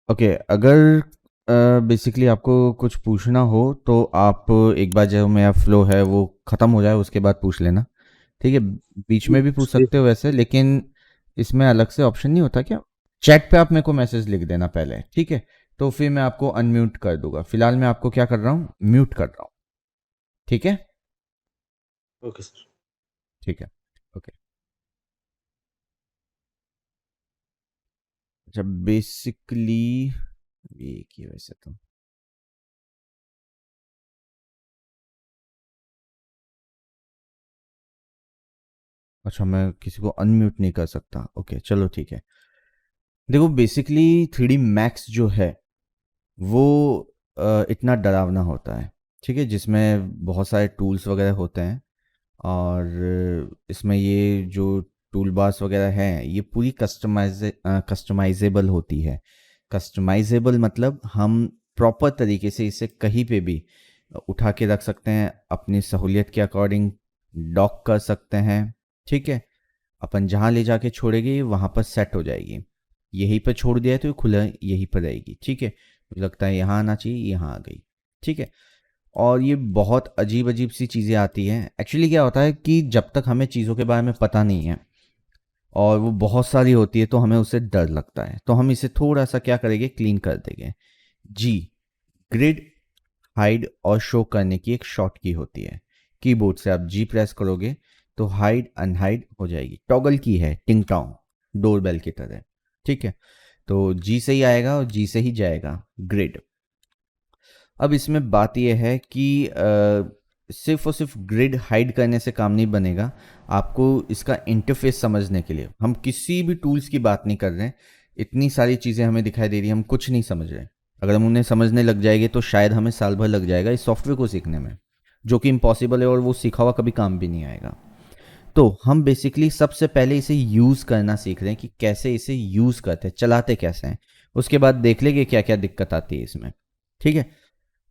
Okay, अगर basically आपको कुछ पूछना हो तो आप एक बार जो मेरा फ्लो है वो ख़त्म हो जाए उसके बाद पूछ लेना, ठीक है? बीच में भी पूछ सही सकते हो वैसे, लेकिन इसमें अलग से ऑप्शन नहीं होता क्या? चैट पे आप मेरे को मैसेज लिख देना पहले, ठीक है? तो फिर मैं आपको अनम्यूट कर दूंगा। फिलहाल मैं आपको क्या कर रहा हूँ, म्यूट कर रहा हूँ, ठीक है? Okay sir. ठीक है, ओके। अच्छा, बेसिकली ये की वैसे तो अच्छा, मैं किसी को अनम्यूट नहीं कर सकता। ओके, चलो ठीक है। देखो, बेसिकली 3D मैक्स जो है वो इतना डरावना होता है, ठीक है? जिसमें बहुत सारे टूल्स वगैरह होते हैं, और इसमें ये जो टूल बार्स वगैरह हैं ये पूरी कस्टमाइजेबल होती है। कस्टमाइजेबल मतलब हम प्रॉपर तरीके से इसे कहीं पे भी उठा के रख सकते हैं, अपनी सहूलियत के अकॉर्डिंग डॉक कर सकते हैं, ठीक है? अपन जहाँ ले जाके छोड़ेंगे वहाँ पर सेट हो जाएगी। यहीं पर छोड़ दिया है तो ये खुला यहीं पर रहेगी, ठीक है? मुझे लगता है यहाँ आना चाहिए, यहाँ आ गई, ठीक है? और ये बहुत अजीब अजीब सी चीज़ें आती हैं। एक्चुअली क्या होता है कि जब तक हमें चीज़ों के बारे में पता नहीं है और वो बहुत सारी होती है तो हमें उससे डर लगता है, तो हम इसे थोड़ा सा क्या करेंगे, क्लीन कर देंगे। जी, ग्रिड हाइड और शो करने की एक शॉर्ट की होती है। कीबोर्ड से आप जी प्रेस करोगे तो हाइड अनहाइड हो जाएगी। टॉगल की है, टिंग टोंग, डोरबेल की तरह, ठीक है? तो जी से ही आएगा और जी से ही जाएगा ग्रिड। अब इसमें बात यह है कि सिर्फ और सिर्फ ग्रिड हाइड करने से काम नहीं बनेगा। आपको इसका इंटरफेस समझने के लिए, हम किसी भी टूल्स की बात नहीं कर रहे हैं, इतनी सारी चीज़ें हमें दिखाई दे रही हैं, हम कुछ नहीं समझ रहे। अगर हम उन्हें समझने लग जाएंगे तो शायद हमें साल भर लग जाएगा इस सॉफ्टवेयर को सीखने में, जो कि इम्पॉसिबल है और वो सीखा हुआ कभी काम भी नहीं आएगा। तो हम बेसिकली सबसे पहले इसे यूज़ करना सीख रहे हैं कि कैसे इसे यूज़ करते हैं, चलाते कैसे हैं। उसके बाद देख लेंगे क्या क्या दिक्कत आती है इसमें, ठीक है?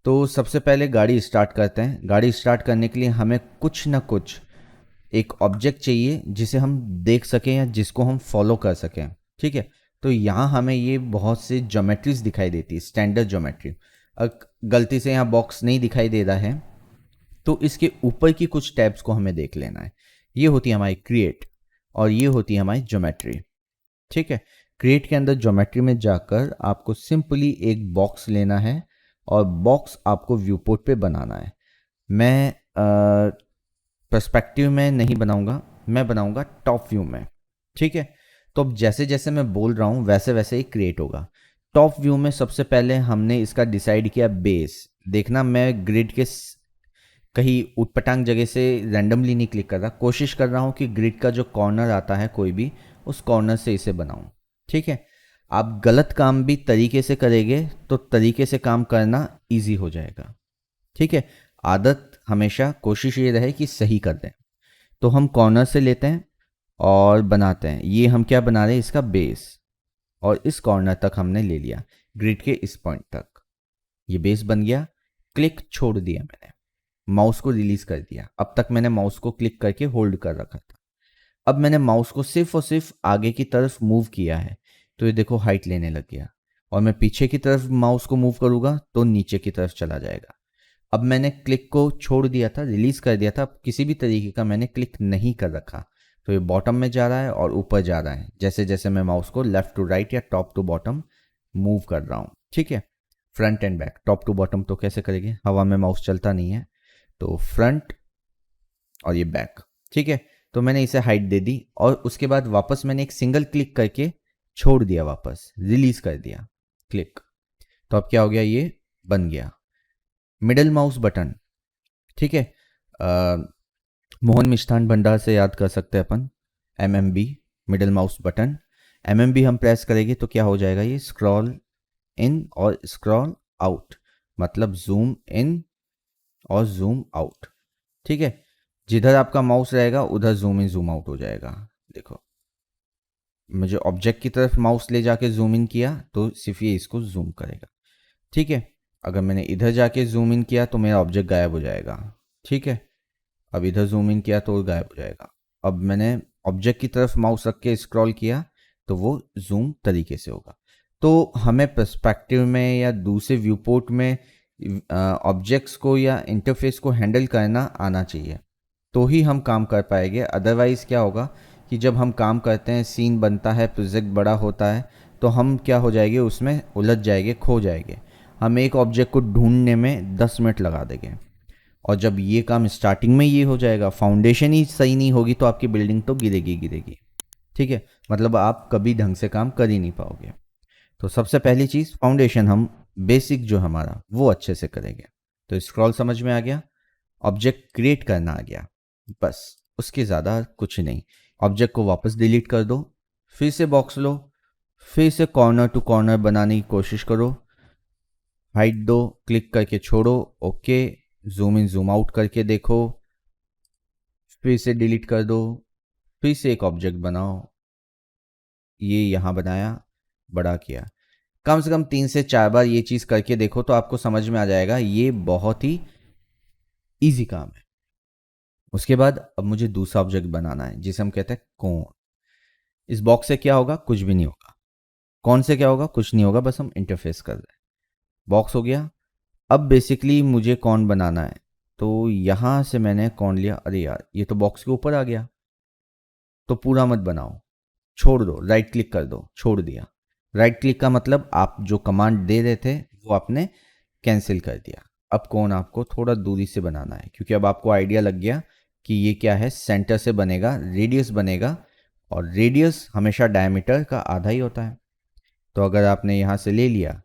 तो सबसे पहले गाड़ी स्टार्ट करते हैं। गाड़ी स्टार्ट करने के लिए हमें कुछ ना कुछ एक ऑब्जेक्ट चाहिए जिसे हम देख सकें या जिसको हम फॉलो कर सकें, ठीक है? तो यहाँ हमें ये बहुत से ज्योमेट्रीज दिखाई देती है, स्टैंडर्ड ज्योमेट्री। गलती से यहाँ बॉक्स नहीं दिखाई दे रहा है तो इसके ऊपर की कुछ टैब्स को हमें देख लेना है। ये होती है हमारी क्रिएट और ये होती है हमारी ज्योमेट्री, ठीक है? क्रिएट के अंदर ज्योमेट्री में जाकर आपको सिंपली एक बॉक्स लेना है और बॉक्स आपको व्यू पोर्ट पे बनाना है। मैं पर्सपेक्टिव में नहीं बनाऊंगा, मैं बनाऊंगा टॉप व्यू में, ठीक है? तो अब जैसे जैसे मैं बोल रहा हूँ वैसे वैसे ही क्रिएट होगा। टॉप व्यू में सबसे पहले हमने इसका डिसाइड किया बेस। देखना, मैं ग्रिड के कहीं उटपटांग जगह से रैंडमली नहीं क्लिक कर रहा, कोशिश कर रहा हूँ कि ग्रिड का जो कॉर्नर आता है कोई भी, उस कॉर्नर से इसे बनाऊं, ठीक है? आप गलत काम भी तरीके से करेंगे तो तरीके से काम करना इजी हो जाएगा, ठीक है? आदत हमेशा कोशिश ये रहे कि सही कर दें। तो हम कॉर्नर से लेते हैं और बनाते हैं। ये हम क्या बना रहे हैं, इसका बेस, और इस कॉर्नर तक हमने ले लिया, ग्रिड के इस पॉइंट तक। ये बेस बन गया। क्लिक छोड़ दिया मैंने, माउस को रिलीज कर दिया। अब तक मैंने माउस को क्लिक करके होल्ड कर रखा था। अब मैंने माउस को सिर्फ और सिर्फ आगे की तरफ मूव किया है तो ये देखो हाइट लेने लग गया, और मैं पीछे की तरफ माउस को मूव करूंगा तो नीचे की तरफ चला जाएगा। अब मैंने क्लिक को छोड़ दिया था, रिलीज कर दिया था, अब किसी भी तरीके का मैंने क्लिक नहीं कर रखा तो ये बॉटम में जा रहा है और ऊपर जा रहा है जैसे जैसे मैं माउस को लेफ्ट टू राइट या टॉप टू बॉटम मूव कर रहा हूँ, ठीक है? Front end back, top to bottom तो कैसे करेंगे, हवा में माउस चलता नहीं है। तो फ्रंट और ये बैक, ठीक है? तो मैंने इसे हाइट दे दी और उसके बाद वापस मैंने एक सिंगल क्लिक करके छोड़ दिया, वापस रिलीज कर दिया, क्लिक। तो अब क्या हो गया, ये बन गया मिडल माउस बटन, ठीक है? अ, मोहन मिष्ठान भंडार से याद कर सकते हैं अपन, M M B, middle mouse button. M M B हम प्रेस करेंगे तो क्या हो जाएगा, ये स्क्रॉल इन और स्क्रॉल आउट, मतलब जूम इन और जूम आउट, ठीक है? जिधर आपका माउस रहेगा उधर जूम इन जूम आउट हो जाएगा। देखो, मुझे ऑब्जेक्ट की तरफ माउस ले जाके जूम इन किया तो सिर्फ ये इसको जूम करेगा, ठीक है? अगर मैंने इधर जाके जूम इन किया तो मेरा ऑब्जेक्ट गायब हो जाएगा, ठीक है? अब इधर जूम इन किया तो वो गायब हो जाएगा। अब मैंने ऑब्जेक्ट की तरफ माउस रख के स्क्रॉल किया तो वो जूम तरीके से होगा। तो हमें पर्सपेक्टिव में या दूसरे व्यू पोर्ट में ऑब्जेक्ट्स को या इंटरफेस को हैंडल करना आना चाहिए, तो ही हम काम कर पाएंगे। अदरवाइज़ क्या होगा कि जब हम काम करते हैं, सीन बनता है, प्रोजेक्ट बड़ा होता है, तो हम क्या हो जाएंगे, उसमें उलझ जाएंगे, खो जाएंगे। हम एक ऑब्जेक्ट को ढूंढने में 10 मिनट लगा देंगे, और जब ये काम स्टार्टिंग में ये हो जाएगा, फाउंडेशन ही सही नहीं होगी, तो आपकी बिल्डिंग तो गिरेगी गिरेगी। ठीक है, मतलब आप कभी ढंग से काम कर ही नहीं पाओगे। तो सबसे पहली चीज़ फाउंडेशन, हम बेसिक जो हमारा वो अच्छे से करेंगे। तो स्क्रॉल समझ में आ गया, ऑब्जेक्ट क्रिएट करना आ गया, बस उसके ज़्यादा कुछ नहीं। ऑब्जेक्ट को वापस डिलीट कर दो, फिर से बॉक्स लो, फिर से कॉर्नर टू कॉर्नर बनाने की कोशिश करो, हाइट दो, क्लिक करके छोड़ो, okay, zoom in zoom out करके देखो, फिर से डिलीट कर दो, फिर से एक ऑब्जेक्ट बनाओ, ये यहाँ बनाया, बड़ा किया। कम से कम 3 से 4 बार ये चीज़ करके देखो, तो आपको समझ में आ जाएगा ये बहुत ही ईजी काम है। उसके बाद अब मुझे दूसरा ऑब्जेक्ट बनाना है, जिसे हम कहते हैं कोन। इस बॉक्स से क्या होगा, कुछ भी नहीं होगा। कौन से क्या होगा, कुछ नहीं होगा, बस हम इंटरफेस कर रहे हैं। बॉक्स हो गया। अब बेसिकली मुझे कौन बनाना है, तो यहाँ से मैंने कौन लिया, अरे यार ये तो बॉक्स के ऊपर आ गया, तो पूरा मत बनाओ, छोड़ दो, राइट क्लिक कर दो, छोड़ दिया। राइट क्लिक का मतलब आप जो कमांड दे रहे थे वो आपने कैंसिल कर दिया। अब कौन आपको थोड़ा दूरी से बनाना है, क्योंकि अब आपको आइडिया लग गया कि ये क्या है, सेंटर से बनेगा, रेडियस बनेगा, और रेडियस हमेशा डायमीटर का आधा ही होता है। तो अगर आपने यहाँ से ले लिया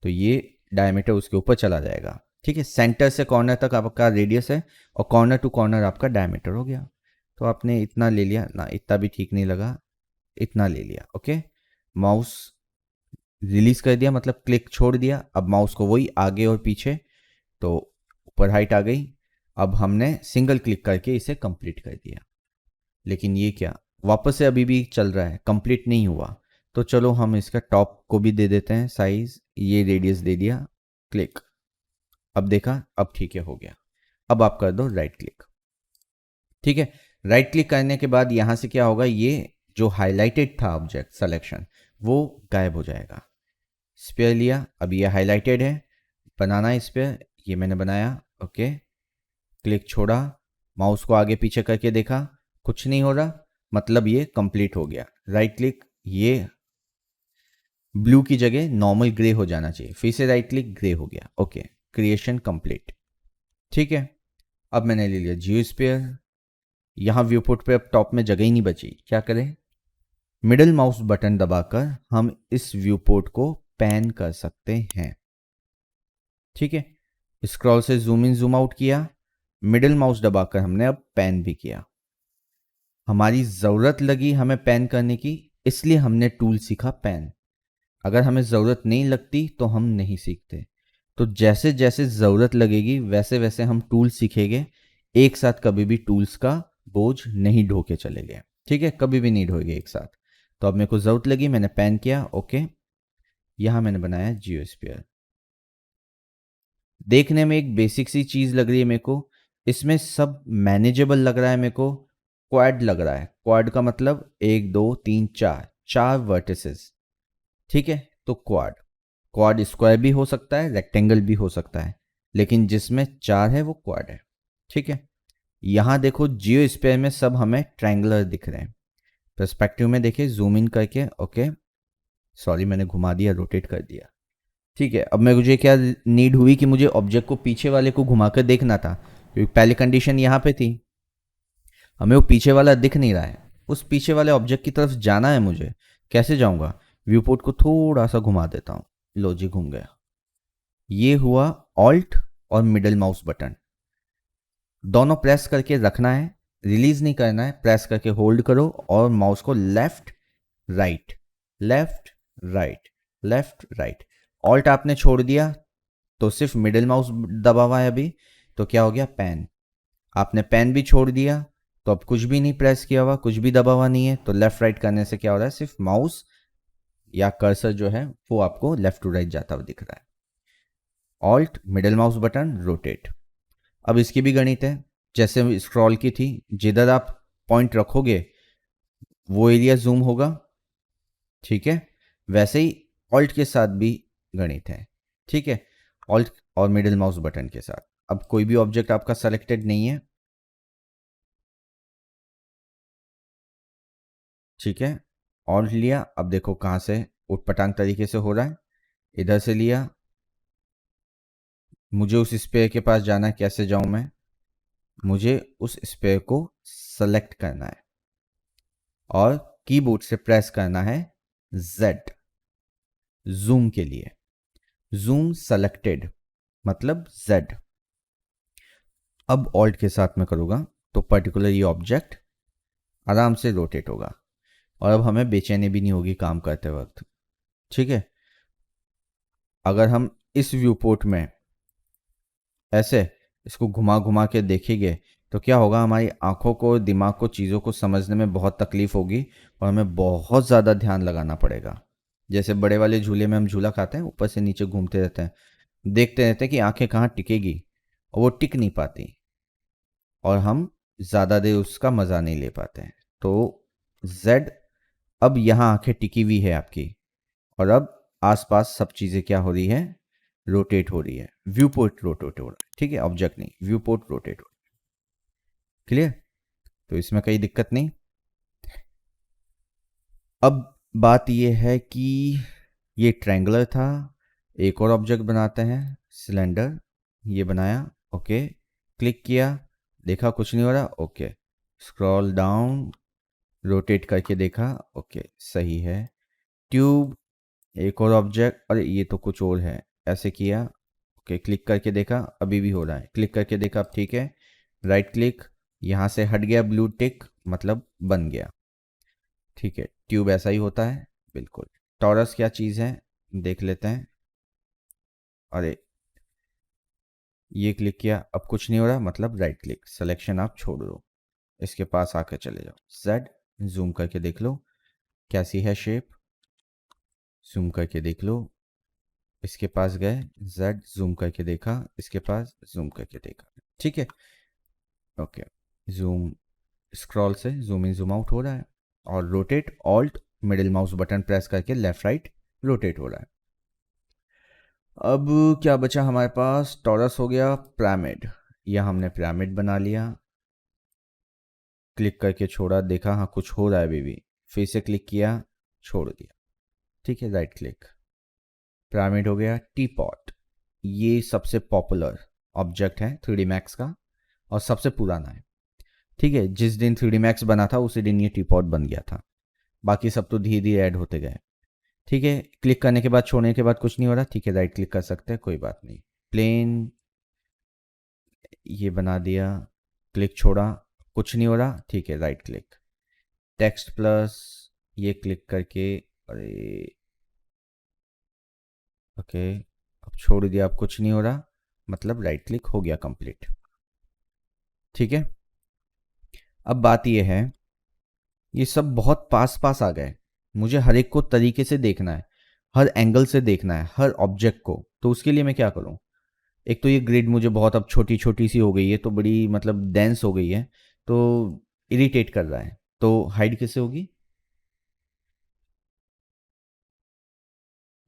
तो ये डायमीटर उसके ऊपर चला जाएगा। ठीक है, सेंटर से कॉर्नर तक आपका रेडियस है, और कॉर्नर टू कॉर्नर आपका डायमीटर हो गया। तो आपने इतना ले लिया ना, इतना भी ठीक नहीं लगा, इतना ले लिया, ओके। माउस रिलीज कर दिया, मतलब क्लिक छोड़ दिया। अब माउस को वही आगे और पीछे, तो ऊपर हाइट आ गई। अब हमने सिंगल क्लिक करके इसे कंप्लीट कर दिया, लेकिन ये क्या, वापस से अभी भी चल रहा है, कंप्लीट नहीं हुआ। तो चलो हम इसका टॉप को भी दे देते हैं साइज, ये रेडियस दे दिया, क्लिक। अब देखा, अब ठीक है, हो गया। अब आप कर दो राइट क्लिक। ठीक है, राइट क्लिक करने के बाद यहाँ से क्या होगा, ये जो हाईलाइटेड था ऑब्जेक्ट सिलेक्शन, वो गायब हो जाएगा। स्पेयर लिया, अब ये हाईलाइटेड है, बनाना है स्पेयर, ये मैंने बनाया, ओके। क्लिक छोड़ा, माउस को आगे पीछे करके देखा, कुछ नहीं हो रहा, मतलब ये कंप्लीट हो गया। राइट क्लिक, ये ब्लू की जगह नॉर्मल ग्रे हो जाना चाहिए, फिर से राइट क्लिक, ग्रे हो गया, ओके, क्रिएशन कंप्लीट। ठीक है, अब मैंने ले लिया जियोस्फीयर। यहाँ व्यूपोर्ट पे अब टॉप में जगह ही नहीं बची, क्या करें, मिडिल माउस बटन दबाकर हम इस व्यूपोर्ट को पैन कर सकते हैं। ठीक है, स्क्रॉल से जूम इन जूम आउट किया, मिडिल माउस दबाकर हमने अब पैन भी किया। हमारी ज़रूरत लगी हमें पैन करने की, इसलिए हमने टूल सीखा पैन। अगर हमें ज़रूरत नहीं लगती तो हम नहीं सीखते। तो जैसे जैसे ज़रूरत लगेगी वैसे वैसे हम टूल सीखेंगे। एक साथ कभी भी टूल्स का बोझ नहीं ढो के चले गए। ठीक है, कभी भी नहीं ढोएंगे एक साथ। तो अब मेरे को ज़रूरत लगी, मैंने पैन किया, ओके। यहाँ मैंने बनाया जियोस्फीयर। देखने में एक बेसिक सी चीज़ लग रही है मेरे को, इसमें सब मैनेजेबल लग रहा है मेरे को। क्वाड लग रहा है, क्वाड का मतलब 1 2 3 4, 4 वर्टिसेस। ठीक है, तो क्वाड, क्वाड स्क्वायर भी हो सकता है, रेक्टेंगल भी हो सकता है, लेकिन जिसमें 4 है वो क्वाड है। ठीक है, यहाँ देखो जियो स्पेयर में सब हमें ट्रायंगुलर दिख रहे हैं। पर्सपेक्टिव में देखिए, जूम इन करके, ओके, सॉरी मैंने घुमा दिया, रोटेट कर दिया। ठीक है, अब मुझे क्या नीड हुई कि मुझे ऑब्जेक्ट को पीछे वाले को घुमाकर देखना था, क्योंकि पहली कंडीशन यहाँ पे थी, हमें वो पीछे वाला दिख नहीं रहा है। उस पीछे वाले ऑब्जेक्ट की तरफ जाना है मुझे, कैसे जाऊंगा, व्यूपोर्ट को थोड़ा सा घुमा देता हूँ, लो जी घूम गया। ये हुआ ऑल्ट और मिडिल माउस बटन, दोनों प्रेस करके रखना है, रिलीज नहीं करना है। प्रेस करके होल्ड करो और माउस को left right, left right, left right. Alt आपने छोड़ दिया तो सिर्फ मिडिल माउस दबा हुआ है अभी, तो क्या हो गया, पैन। आपने पैन भी छोड़ दिया तो अब कुछ भी नहीं प्रेस किया हुआ, कुछ भी दबा हुआ नहीं है, तो लेफ्ट राइट करने से क्या हो रहा है, सिर्फ माउस या कर्सर जो है वो आपको लेफ्ट टू राइट जाता हुआ दिख रहा है। Alt middle mouse button rotate. अब इसकी भी गणित है, जैसे स्क्रॉल की थी, जिधर आप पॉइंट रखोगे वो एरिया जूम होगा। ठीक है, वैसे ही ऑल्ट के साथ भी गणित है, ठीक है, ऑल्ट और मिडिल माउस बटन के साथ। अब कोई भी ऑब्जेक्ट आपका सेलेक्टेड नहीं है, ठीक है, ऑल्ट लिया, अब देखो कहाँ से उटपटांग तरीके से हो रहा है, इधर से लिया, मुझे उस स्पेयर के पास जाना है, कैसे जाऊं मैं, मुझे उस स्पेयर को सेलेक्ट करना है और कीबोर्ड से प्रेस करना है Z जूम के लिए, जूम सेलेक्टेड मतलब Z। अब ऑल्ट के साथ में करूँगा तो पर्टिकुलर ये ऑब्जेक्ट आराम से रोटेट होगा और अब हमें बेचैनी भी नहीं होगी काम करते वक्त, ठीक है। अगर हम इस व्यू पोर्ट में ऐसे इसको घुमा घुमा के देखेंगे तो क्या होगा, हमारी आंखों को, दिमाग को चीज़ों को समझने में बहुत तकलीफ होगी और हमें बहुत ज़्यादा ध्यान लगाना पड़ेगा। जैसे बड़े वाले झूले में हम झूला खाते हैं, ऊपर से नीचे घूमते रहते हैं, देखते रहते हैं कि आंखें कहाँ टिकेगी और वो टिक नहीं पाती और हम ज़्यादा देर उसका मज़ा नहीं ले पाते हैं। तो Z, अब यहाँ आंखें टिकी हुई है आपकी और अब आसपास सब चीज़ें क्या हो रही है, रोटेट हो रही है, व्यू पोर्ट रोटेट हो रहा है, ठीक है, ऑब्जेक्ट नहीं, व्यू पोर्ट रोटेट हो रहा है, क्लियर। तो इसमें कोई दिक्कत नहीं। अब बात यह है कि ये ट्रायंगुलर था, एक और ऑब्जेक्ट बनाते हैं, सिलेंडर, ये बनाया, ओके, क्लिक किया, देखा कुछ नहीं हो रहा, ओके, स्क्रॉल डाउन, रोटेट करके देखा, ओके सही है, ट्यूब, एक और ऑब्जेक्ट, अरे ये तो कुछ और है, ऐसे किया, ओके, क्लिक करके देखा, अभी भी हो रहा है, क्लिक करके देखा, अब ठीक है, राइट क्लिक, यहाँ से हट गया ब्लू टिक, मतलब बन गया, ठीक है। ट्यूब ऐसा ही होता है बिल्कुल। टॉरस क्या चीज़ है देख लेते हैं, अरे ये क्लिक किया, अब कुछ नहीं हो रहा, मतलब राइट क्लिक, सिलेक्शन आप छोड़ दो, इसके पास आकर चले जाओ, Z जूम करके देख लो कैसी है शेप, जूम करके देख लो, इसके पास गए, Z जूम करके देखा, इसके पास जूम करके देखा, ठीक है, ओके, जूम, स्क्रॉल से जूम इन जूम आउट हो रहा है और rotate, alt middle mouse button press करके लेफ्ट राइट रोटेट हो रहा है। अब क्या बचा हमारे पास, टॉरस हो गया, पिरामिड, या हमने पिरामिड बना लिया, क्लिक करके छोड़ा, देखा हाँ कुछ हो रहा है अभी भी, फिर से क्लिक किया, छोड़ दिया, ठीक है, राइट क्लिक, पिरामिड हो गया। टी पॉट, ये सबसे पॉपुलर ऑब्जेक्ट है 3D मैक्स का और सबसे पुराना है, ठीक है, जिस दिन 3D मैक्स बना था उसी दिन ये टी पॉट बन गया था, बाकी सब तो धीरे धीरे ऐड होते गए, ठीक है। क्लिक करने के बाद, छोड़ने के बाद कुछ नहीं हो रहा, ठीक है, राइट क्लिक कर सकते हैं, कोई बात नहीं। प्लेन, ये बना दिया, क्लिक छोड़ा, कुछ नहीं हो रहा, ठीक है, राइट क्लिक, टेक्स्ट प्लस, ये क्लिक करके, अरे ओके, अब छोड़ दिया, अब कुछ नहीं हो रहा, मतलब राइट क्लिक हो गया कंप्लीट, ठीक है। अब बात ये है, ये सब बहुत पास पास आ गए, मुझे हर एक को तरीके से देखना है, हर एंगल से देखना है हर ऑब्जेक्ट को, तो उसके लिए मैं क्या करूं, एक तो ये ग्रिड मुझे बहुत अब छोटी छोटी सी हो गई है, तो बड़ी मतलब डेंस हो गई है, तो इरिटेट कर रहा है, तो हाइड कैसे होगी,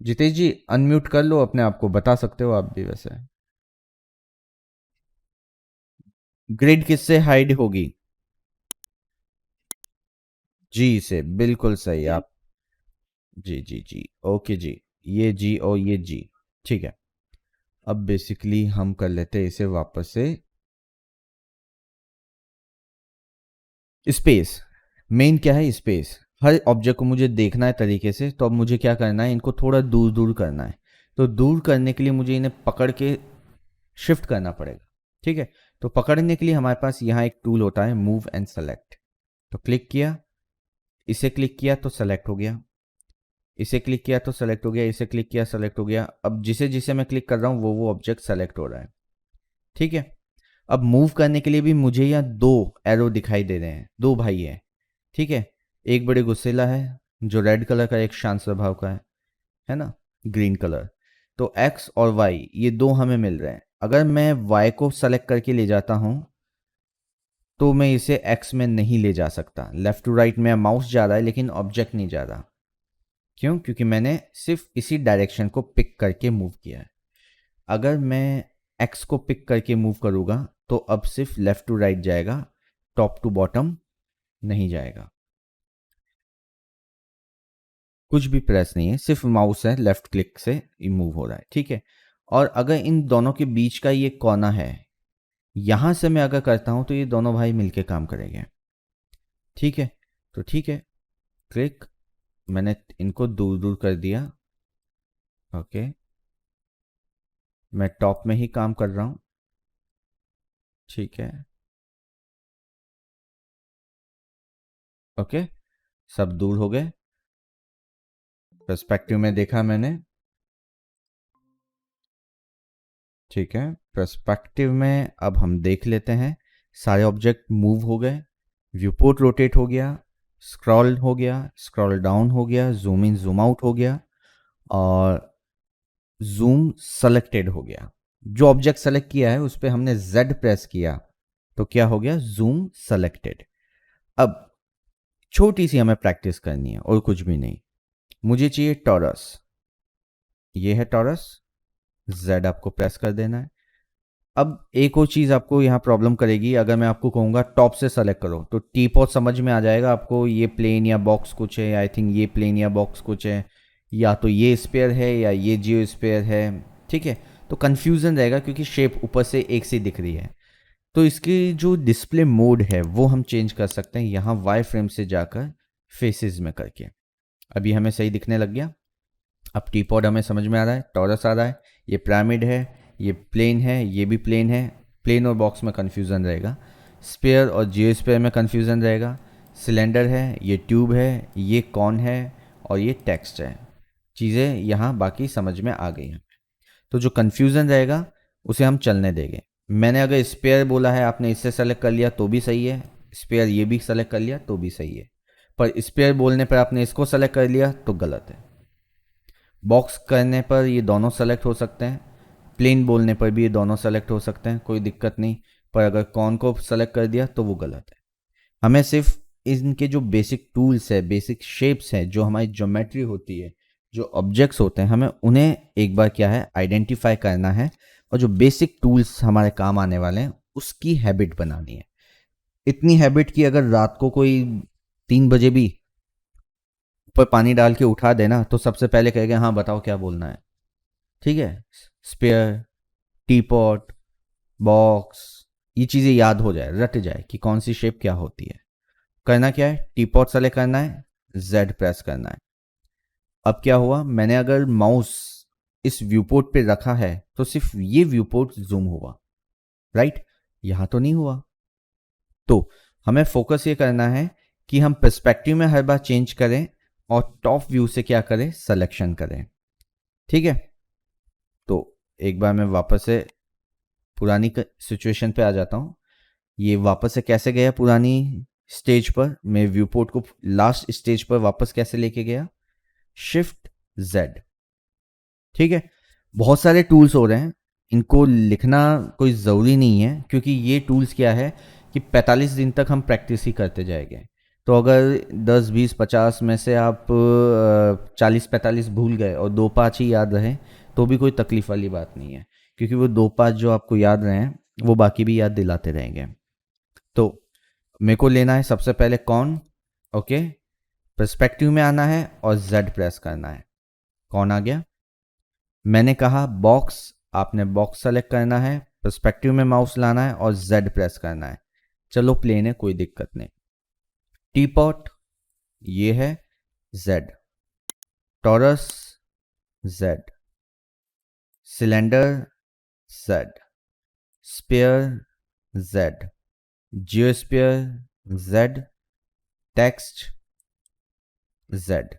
जितेश जी अनम्यूट कर लो अपने आप को, बता सकते हो आप भी वैसे, ग्रिड किससे हाइड होगी, जी से, बिल्कुल सही जी। आप, जी जी जी, ओके जी, ये जी और ये जी, ठीक है। अब बेसिकली हम कर लेते हैं इसे वापस से, स्पेस, मेन क्या है स्पेस, हर ऑब्जेक्ट को मुझे देखना है तरीके से, तो अब मुझे क्या करना है, इनको थोड़ा दूर दूर करना है, तो दूर करने के लिए मुझे इन्हें पकड़ के शिफ्ट करना पड़ेगा, ठीक है। तो पकड़ने के लिए हमारे पास यहाँ एक टूल होता है मूव एंड सेलेक्ट, तो क्लिक किया, इसे क्लिक किया तो सेलेक्ट हो गया, इसे क्लिक किया तो सेलेक्ट हो गया, इसे क्लिक किया सेलेक्ट हो गया, अब जिसे जिसे मैं क्लिक कर रहा हूँ वो ऑब्जेक्ट सेलेक्ट हो रहा है, ठीक है। अब मूव करने के लिए भी मुझे यहाँ दो एरो दिखाई दे रहे हैं, दो भाई है, ठीक है, एक बड़े गुस्सेला है जो रेड कलर का, एक शांत स्वभाव का है ना, ग्रीन कलर, तो एक्स और वाई ये दो हमें मिल रहे हैं, अगर मैं वाई को सेलेक्ट करके ले जाता हूं तो मैं इसे एक्स में नहीं ले जा सकता, लेफ्ट टू राइट में माउस जा रहा है लेकिन ऑब्जेक्ट नहीं जा रहा, क्यों? क्योंकि मैंने सिर्फ इसी डायरेक्शन को पिक करके मूव किया है। अगर मैं एक्स को पिक करके मूव करूँगा तो अब सिर्फ लेफ्ट टू राइट जाएगा, टॉप टू बॉटम नहीं जाएगा। कुछ भी प्रेस नहीं है, सिर्फ माउस है, लेफ्ट क्लिक से मूव हो रहा है, ठीक है। और अगर इन दोनों के बीच का ये कोना है, यहां से मैं अगर करता हूं तो ये दोनों भाई मिलके काम करेंगे, ठीक है। तो ठीक है, क्लिक, मैंने इनको दूर दूर कर दिया। ओके, मैं टॉप में ही काम कर रहा हूं, ठीक है। ओके, सब दूर हो गए। पर्सपेक्टिव में देखा मैंने, ठीक है। पर्सपेक्टिव में अब हम देख लेते हैं, सारे ऑब्जेक्ट मूव हो गए, व्यूपोर्ट रोटेट हो गया, स्क्रॉल हो गया, स्क्रॉल डाउन हो गया, जूम इन जूम आउट हो गया, और जूम सेलेक्टेड हो गया। जो ऑब्जेक्ट सेलेक्ट किया है उस पर हमने Z प्रेस किया तो क्या हो गया? Zoom selected. अब छोटी सी हमें प्रैक्टिस करनी है और कुछ भी नहीं। मुझे चाहिए टॉरस, ये है टॉरस, Z आपको प्रेस कर देना है। अब एक और चीज़ आपको यहाँ प्रॉब्लम करेगी, अगर मैं आपको कहूँगा टॉप से सेलेक्ट करो तो टी पॉट समझ में आ जाएगा आपको, ये प्लेन या बॉक्स कुछ है, आई थिंक ये प्लेन या बॉक्स कुछ है, या तो ये स्पेयर है या ये जियो स्पेयर है, ठीक है। तो कन्फ्यूज़न रहेगा क्योंकि शेप ऊपर से एक सी दिख रही है। तो इसकी जो डिस्प्ले मोड है वो हम चेंज कर सकते हैं यहाँ वाई फ्रेम से जाकर फेसेस में करके। अभी हमें सही दिखने लग गया। अब टी पॉड हमें समझ में आ रहा है, टॉरस आ रहा है, ये पिरामिड है, ये प्लेन है, ये भी प्लेन है। प्लेन और बॉक्स में कन्फ्यूज़न रहेगा, स्पेयर और जियो स्पेयर में कन्फ्यूज़न रहेगा। सिलेंडर है, ये ट्यूब है, ये कॉन है, और ये टेक्स्ट है। चीज़ें यहाँ बाकी समझ में आ गई हैं। तो जो कन्फ्यूज़न रहेगा उसे हम चलने देंगे। मैंने अगर स्पेयर बोला है, आपने इससे सेलेक्ट कर लिया तो भी सही है, स्पेयर ये भी सेलेक्ट कर लिया तो भी सही है, पर स्पेयर बोलने पर आपने इसको सेलेक्ट कर लिया तो गलत है। बॉक्स करने पर ये दोनों सेलेक्ट हो सकते हैं, प्लेन बोलने पर भी ये दोनों सेलेक्ट हो सकते हैं, कोई दिक्कत नहीं। पर अगर कॉन को सेलेक्ट कर दिया तो वो गलत है। हमें सिर्फ इनके जो बेसिक टूल्स है, बेसिक शेप्स हैं, जो हमारी ज्योमेट्री होती है, जो ऑब्जेक्ट्स होते हैं, हमें उन्हें एक बार क्या है आइडेंटिफाई करना है, और जो बेसिक टूल्स हमारे काम आने वाले हैं उसकी हैबिट बनानी है। इतनी हैबिट कि अगर रात को कोई 3 बजे भी ऊपर पानी डाल के उठा देना तो सबसे पहले कहेगा हाँ बताओ क्या बोलना है, ठीक है। स्पेयर, टी पॉट, बॉक्स, ये चीज़ें याद हो जाए, रट जाए कि कौन सी शेप क्या होती है। करना क्या है, टी पॉट सेलेक्ट करना है, Z प्रेस करना है। अब क्या हुआ, मैंने अगर माउस इस व्यू पोर्ट पे रखा है तो सिर्फ ये व्यू पोर्ट जूम हुआ, राइट, यहां तो नहीं हुआ। तो हमें फोकस ये करना है कि हम पर्सपेक्टिव में हर बार चेंज करें और टॉप व्यू से क्या करें, सिलेक्शन करें, ठीक है। तो एक बार मैं वापस से पुरानी सिचुएशन पे आ जाता हूँ। ये वापस से कैसे गया पुरानी स्टेज पर, मैं व्यू पोर्ट को लास्ट स्टेज पर वापस कैसे लेके गया, शिफ्ट Z, ठीक है। बहुत सारे टूल्स हो रहे हैं, इनको लिखना कोई ज़रूरी नहीं है, क्योंकि ये टूल्स क्या है कि 45 दिन तक हम प्रैक्टिस ही करते जाएंगे। तो अगर 10 20 50 में से आप 40 45 भूल गए और 2 5 ही याद रहे तो भी कोई तकलीफ वाली बात नहीं है, क्योंकि वो 2 5 जो आपको याद रहे हैं वो बाकी भी याद दिलाते रहेंगे। तो मेरे को लेना है सबसे पहले कौन, ओके, पर्सपेक्टिव में आना है और Z प्रेस करना है। कौन आ गया, मैंने कहा बॉक्स, आपने बॉक्स सेलेक्ट करना है, पर्सपेक्टिव में माउस लाना है और Z प्रेस करना है। चलो प्लेन है, कोई दिक्कत नहीं। टी पॉट ये है, Z, torus Z, cylinder Z, sphere Z, geosphere Z, text Z।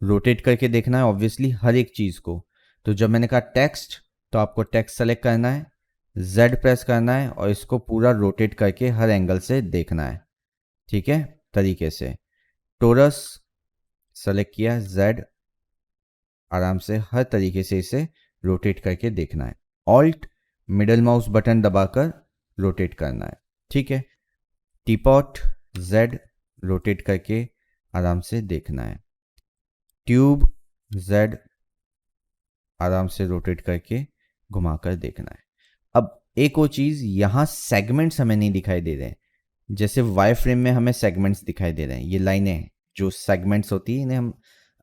Rotate करके देखना है ऑब्वियसली हर एक चीज़ को। तो जब मैंने कहा टेक्स्ट तो आपको टेक्स्ट सेलेक्ट करना है, Z प्रेस करना है और इसको पूरा रोटेट करके हर एंगल से देखना है, ठीक है, तरीके से। टोरस सेलेक्ट किया, Z, आराम से हर तरीके से इसे रोटेट करके देखना है। ऑल्ट मिडल माउस बटन दबाकर रोटेट करना है, ठीक है। टीपॉट Z रोटेट करके आराम से देखना है। ट्यूब Z आराम से रोटेट करके घुमाकर देखना है। अब एक और चीज़, यहाँ सेगमेंट्स हमें नहीं दिखाई दे रहे हैं। जैसे वाई फ्रेम में हमें सेगमेंट्स दिखाई दे रहे हैं, ये लाइनें हैं जो सेगमेंट्स होती है, इन्हें हम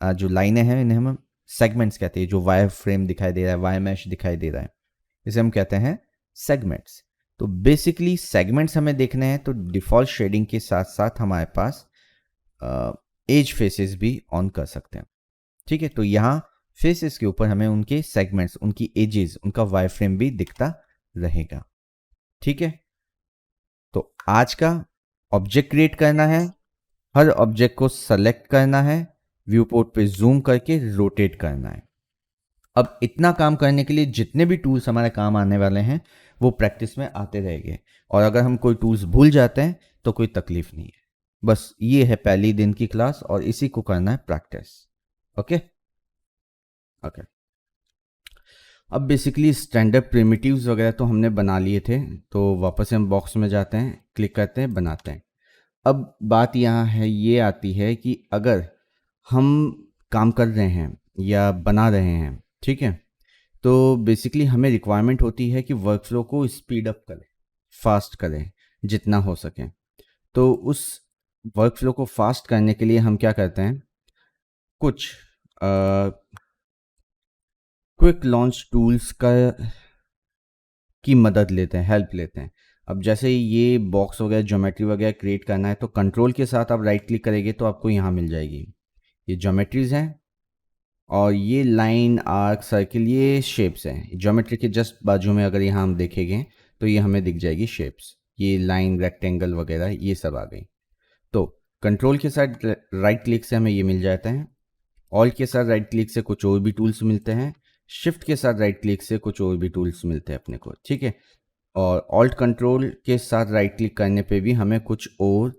जो लाइनें हैं इन्हें हम सेगमेंट्स कहते हैं। जो वाई फ्रेम दिखाई दे रहा है, वाई मैश दिखाई दे रहा है, इसे हम कहते हैं सेगमेंट्स। तो बेसिकली सेगमेंट्स हमें देखने हैं तो डिफ़ॉल्ट शेडिंग के साथ साथ हमारे पास एज फेसेस भी ऑन कर सकते हैं। ठीक है, तो यहाँ फेसेस के ऊपर हमें उनके सेगमेंट्स, उनकी एजेस, उनका वाई फ्रेम भी दिखता रहेगा। ठीक है, तो आज का ऑब्जेक्ट क्रिएट करना है, हर ऑब्जेक्ट को सेलेक्ट करना है, व्यू पोर्ट पे जूम करके रोटेट करना है। अब इतना काम करने के लिए जितने भी टूल्स हमारे काम आने वाले हैं वो प्रैक्टिस में आते रहेंगे, और अगर हम कोई टूल्स भूल जाते हैं तो कोई तकलीफ नहीं है। बस ये है पहली दिन की क्लास और इसी को करना है प्रैक्टिस। Okay okay. अब बेसिकली स्टैंडर्ड प्रिमिटिव्स वगैरह तो हमने बना लिए थे, तो वापस हम बॉक्स में जाते हैं, क्लिक करते हैं, बनाते हैं। अब बात यहाँ है, ये आती है कि अगर हम काम कर रहे हैं या बना रहे हैं, ठीक है, तो बेसिकली हमें रिक्वायरमेंट होती है कि वर्कफ्लो को स्पीड अप करें, फास्ट करें जितना हो सके। तो उस वर्कफ्लो को फास्ट करने के लिए हम क्या करते हैं, कुछ क्विक लॉन्च टूल्स की मदद लेते हैं, हेल्प लेते हैं। अब जैसे ये बॉक्स वगैरह, ज्योमेट्री वगैरह क्रिएट करना है तो कंट्रोल के साथ आप राइट क्लिक करेंगे तो आपको यहाँ मिल जाएगी, ये ज्योमेट्रीज हैं, और ये लाइन, आर्क, सर्किल, ये शेप्स हैं। ज्योमेट्री के जस्ट बाजू में अगर यहाँ हम देखेंगे तो ये हमें दिख जाएगी शेप्स, ये लाइन, रेक्टेंगल वगैरह ये सब आ गई। तो कंट्रोल के साथ राइट क्लिक से हमें ये मिल जाता है, ऑल्ट के साथ राइट क्लिक से कुछ और भी टूल्स मिलते हैं, शिफ्ट के साथ राइट क्लिक से कुछ और भी टूल्स मिलते हैं अपने को। ठीक है, और ऑल्ट कंट्रोल के साथ राइट क्लिक करने पे भी हमें कुछ और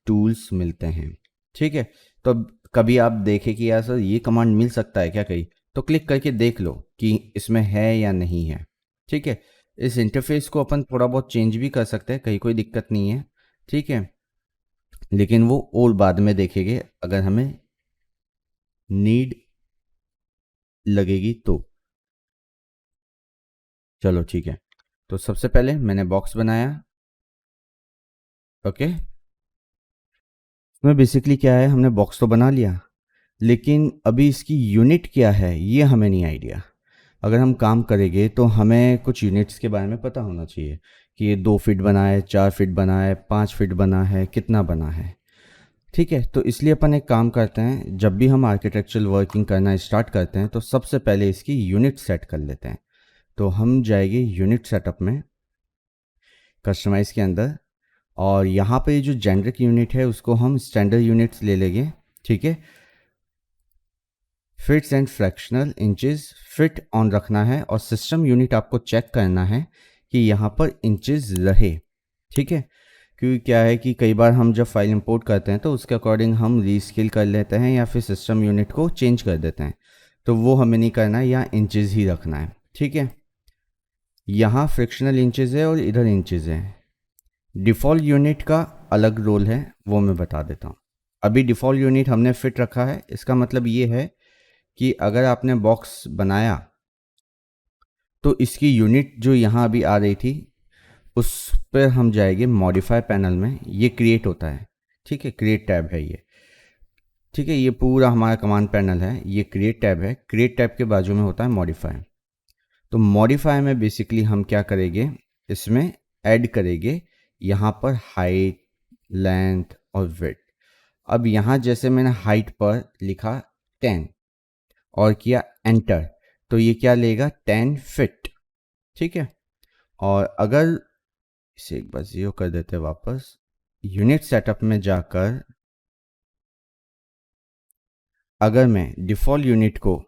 टूल्स मिलते हैं। ठीक है, तो अब कभी आप देखें कि यार सर ये कमांड मिल सकता है क्या कहीं, तो क्लिक करके देख लो कि इसमें है या नहीं है। ठीक है, इस इंटरफेस को अपन थोड़ा बहुत चेंज भी कर सकते हैं, कहीं कोई दिक्कत नहीं है। ठीक है, लेकिन वो और बाद में देखेंगे अगर हमें नीड लगेगी तो। चलो ठीक है, तो सबसे पहले मैंने बॉक्स बनाया। ओके, इसमें बेसिकली क्या है, हमने बॉक्स तो बना लिया, लेकिन अभी इसकी यूनिट क्या है ये हमें नहीं आइडिया। अगर हम काम करेंगे तो हमें कुछ यूनिट्स के बारे में पता होना चाहिए कि ये 2 फीट बना है, 4 फीट बना है, 5 फीट बना है, कितना बना है। ठीक है, तो इसलिए अपन एक काम करते हैं, जब भी हम आर्किटेक्चरल वर्किंग करना स्टार्ट करते हैं तो सबसे पहले इसकी यूनिट सेट कर लेते हैं। तो हम जाएंगे यूनिट सेटअप में, कस्टमाइज के अंदर, और यहाँ पे जो जेनरिक यूनिट है उसको हम स्टैंडर्ड यूनिट्स ले लेंगे। ठीक है, fits and fractional inches fit on रखना है, और सिस्टम यूनिट आपको चेक करना है कि यहाँ पर इंचेस रहे। ठीक है, क्योंकि क्या है कि कई बार हम जब फाइल इंपोर्ट करते हैं तो उसके अकॉर्डिंग हम रीस्केल कर लेते हैं या फिर सिस्टम यूनिट को चेंज कर देते हैं, तो वो हमें नहीं करना है, यहाँ इंचेस ही रखना है। ठीक है, यहाँ फ्रिक्शनल इंचेस है और इधर इंचेस है। डिफ़ॉल्ट यूनिट का अलग रोल है, वो मैं बता देता हूँ। अभी डिफ़ॉल्ट यूनिट हमने फिट रखा है, इसका मतलब ये है कि अगर आपने बॉक्स बनाया तो इसकी यूनिट जो यहाँ अभी आ रही थी उस पर हम जाएंगे मॉडिफाई पैनल में, ये क्रिएट होता है। ठीक है, क्रिएट टैब है ये। ठीक है, ये पूरा हमारा कमांड पैनल है, ये क्रिएट टैब है। क्रिएट टैब के बाजू में होता है मॉडिफाई। तो मॉडिफाई में बेसिकली हम क्या करेंगे, इसमें ऐड करेंगे यहाँ पर हाइट, लेंथ और विड्थ। अब यहाँ जैसे मैंने हाइट पर लिखा 10 और किया एंटर, तो ये क्या लेगा, 10 फीट। ठीक है, और अगर इसे एक बार 0 कर देते हैं वापस, यूनिट सेटअप में जाकर अगर मैं डिफ़ॉल्ट यूनिट को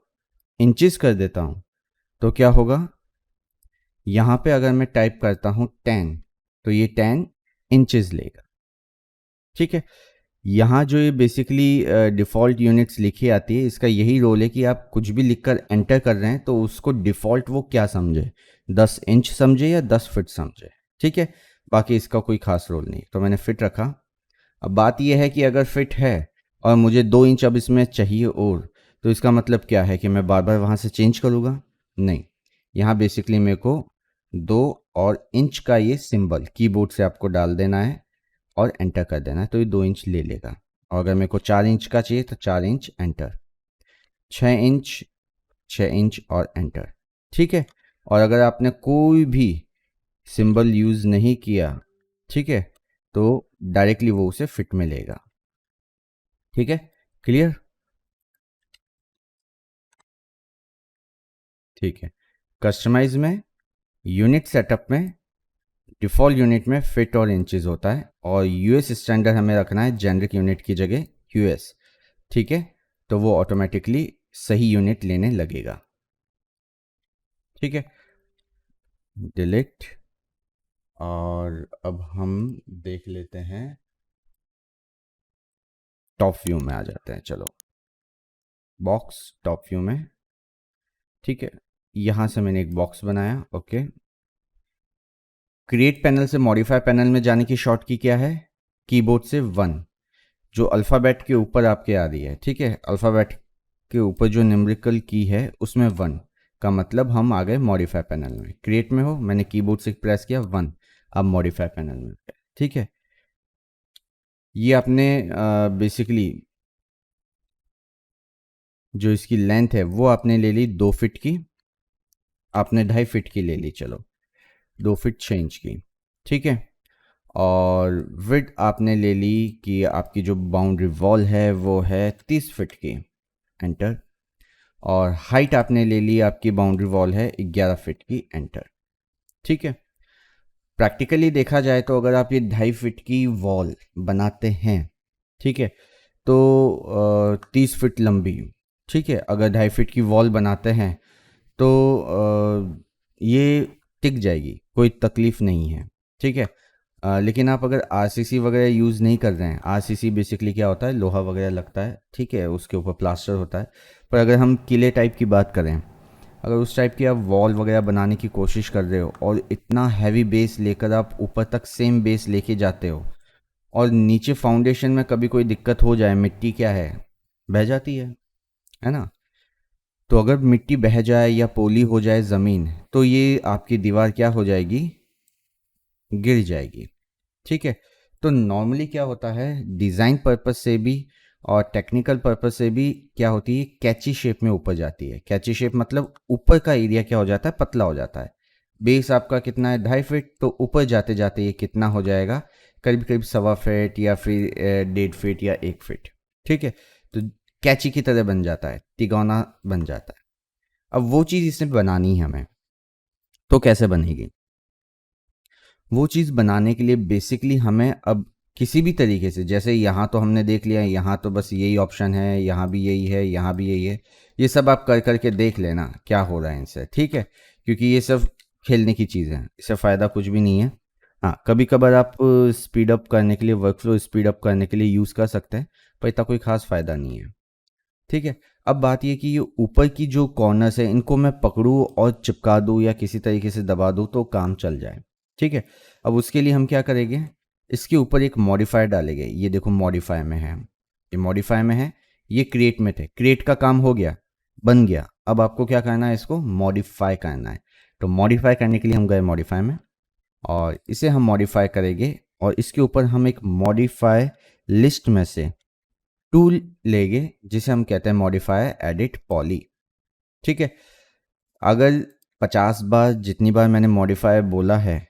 इंचेस कर देता हूँ तो क्या होगा, यहाँ पे अगर मैं टाइप करता हूँ 10 तो ये 10 इंचेस लेगा। ठीक है, यहाँ जो ये बेसिकली डिफ़ॉल्ट यूनिट्स लिखी आती है, इसका यही रोल है कि आप कुछ भी लिखकर एंटर कर रहे हैं तो उसको डिफ़ॉल्ट वो क्या समझे, 10 इंच समझे या 10 फीट समझे। ठीक है, बाकी इसका कोई खास रोल नहीं, तो मैंने फिट रखा। अब बात यह है कि अगर फिट है और मुझे 2 इंच अब इसमें चाहिए और, तो इसका मतलब क्या है कि मैं बार बार वहाँ से चेंज करूँगा? नहीं, यहाँ बेसिकली मेरे को 2 और इंच का ये सिंबल कीबोर्ड से आपको डाल देना है और एंटर कर देना है, तो ये 2 इंच ले लेगा। और अगर मेरे को 4 इंच का चाहिए तो 4 इंच एंटर, 6 इंच 6 इंच और एंटर, ठीक है। और अगर आपने कोई भी सिंबल यूज़ नहीं किया, ठीक है, तो डायरेक्टली वो उसे फिट में लेगा, ठीक है, क्लियर? ठीक है। कस्टमाइज में, यूनिट सेटअप में, डिफ़ॉल्ट यूनिट में फिट और इंचेस होता है, और यूएस स्टैंडर्ड हमें रखना है जेनरिक यूनिट की जगह यूएस, ठीक है, तो वो ऑटोमेटिकली सही यूनिट लेने लगेगा, ठीक है। डिलीट, और अब हम देख लेते हैं, टॉप व्यू में आ जाते हैं, चलो बॉक्स टॉप व्यू में, ठीक है। यहाँ से मैंने एक बॉक्स बनाया, ओके। क्रिएट पैनल से मॉडिफाई पैनल में जाने की शॉर्ट की क्या है? कीबोर्ड से 1, जो अल्फ़ाबेट के ऊपर आपके आ रही है, ठीक है, अल्फ़ाबेट के ऊपर जो न्यूमेरिकल की है उसमें 1 का मतलब हम आ गए मॉडिफाई पैनल में। क्रिएट में हो, मैंने कीबोर्ड से प्रेस किया 1, अब मॉडिफाई पैनल में, ठीक है। ये आपने बेसिकली जो इसकी लेंथ है वो आपने ले ली 2 फीट की, आपने 2.5 फीट की ले ली, चलो 2 फीट 6 इंच की, ठीक है। और विड्थ आपने ले ली कि आपकी जो बाउंड्री वॉल है वो है 30 फीट की, एंटर। और हाइट आपने ले ली, आपकी बाउंड्री वॉल है 11 फीट की, एंटर, ठीक है। प्रैक्टिकली देखा जाए तो अगर आप ये 2.5 फीट की वॉल बनाते हैं, ठीक है, तो 30 फीट लंबी, ठीक है, अगर 2.5 फीट की वॉल बनाते हैं तो ये टिक जाएगी, कोई तकलीफ नहीं है, ठीक है। लेकिन आप अगर आरसीसी वगैरह यूज़ नहीं कर रहे हैं, आरसीसी बेसिकली क्या होता है, लोहा वगैरह लगता है, ठीक है, उसके ऊपर प्लास्टर होता है। पर अगर हम किले टाइप की बात करें, अगर उस टाइप की आप वॉल वगैरह बनाने की कोशिश कर रहे हो और इतना हैवी बेस लेकर आप ऊपर तक सेम बेस लेके जाते हो, और नीचे फाउंडेशन में कभी कोई दिक्कत हो जाए, मिट्टी क्या है, बह जाती है ना। तो अगर मिट्टी बह जाए या पोली हो जाए ज़मीन, तो ये आपकी दीवार क्या हो जाएगी, गिर जाएगी, ठीक है। तो नॉर्मली क्या होता है, डिज़ाइन पर्पस से भी और टेक्निकल पर्पस से भी क्या होती है, कैची शेप में ऊपर जाती है। कैची शेप मतलब ऊपर का एरिया क्या हो जाता है, पतला हो जाता है। बेस आपका कितना है, 2.5 फीट, तो ऊपर जाते जाते ये कितना हो जाएगा, करीब करीब 1.25 फीट या फिर 1.5 फीट या 1 फीट, ठीक है। तो कैची की तरह बन जाता है, तिगोना बन जाता है। अब वो चीज़ इसने बनानी है हमें, तो कैसे बनेगी? वो चीज़ बनाने के लिए बेसिकली हमें अब किसी भी तरीके से, जैसे यहाँ तो हमने देख लिया, यहाँ तो बस यही ऑप्शन है, यहाँ भी यही है, यहाँ भी यही है, ये सब आप कर करके देख लेना क्या हो रहा है इनसे, ठीक है, क्योंकि ये सब खेलने की चीज़ें हैं, इससे फ़ायदा कुछ भी नहीं है। हाँ, कभी कभार आप स्पीड अप करने के लिए, वर्कफ्लो स्पीड अप करने के लिए यूज़ कर सकते हैं, पर इतना कोई ख़ास फ़ायदा नहीं है, ठीक है। अब बात ये कि ये ऊपर की जो कॉर्नर्स है, इनको मैं पकड़ूँ और चिपका दूँ या किसी तरीके से दबा दूँ तो काम चल जाए, ठीक है। अब उसके लिए हम क्या करेंगे, इसके ऊपर एक मॉडिफायर डालेंगे। ये देखो मॉडिफाई में है, ये मॉडिफाई में है, ये क्रिएट में थे, क्रिएट का काम हो गया, बन गया। अब आपको क्या करना है, इसको मॉडिफाई करना है। तो मॉडिफाई करने के लिए हम गए मॉडिफाई में, और इसे हम मॉडिफाई करेंगे, और इसके ऊपर हम एक मॉडिफाई लिस्ट में से टूल लेंगे जिसे हम कहते हैं मॉडिफाई एडिट पॉली, ठीक है। अगर 50 बार, जितनी बार मैंने मॉडिफाई बोला है,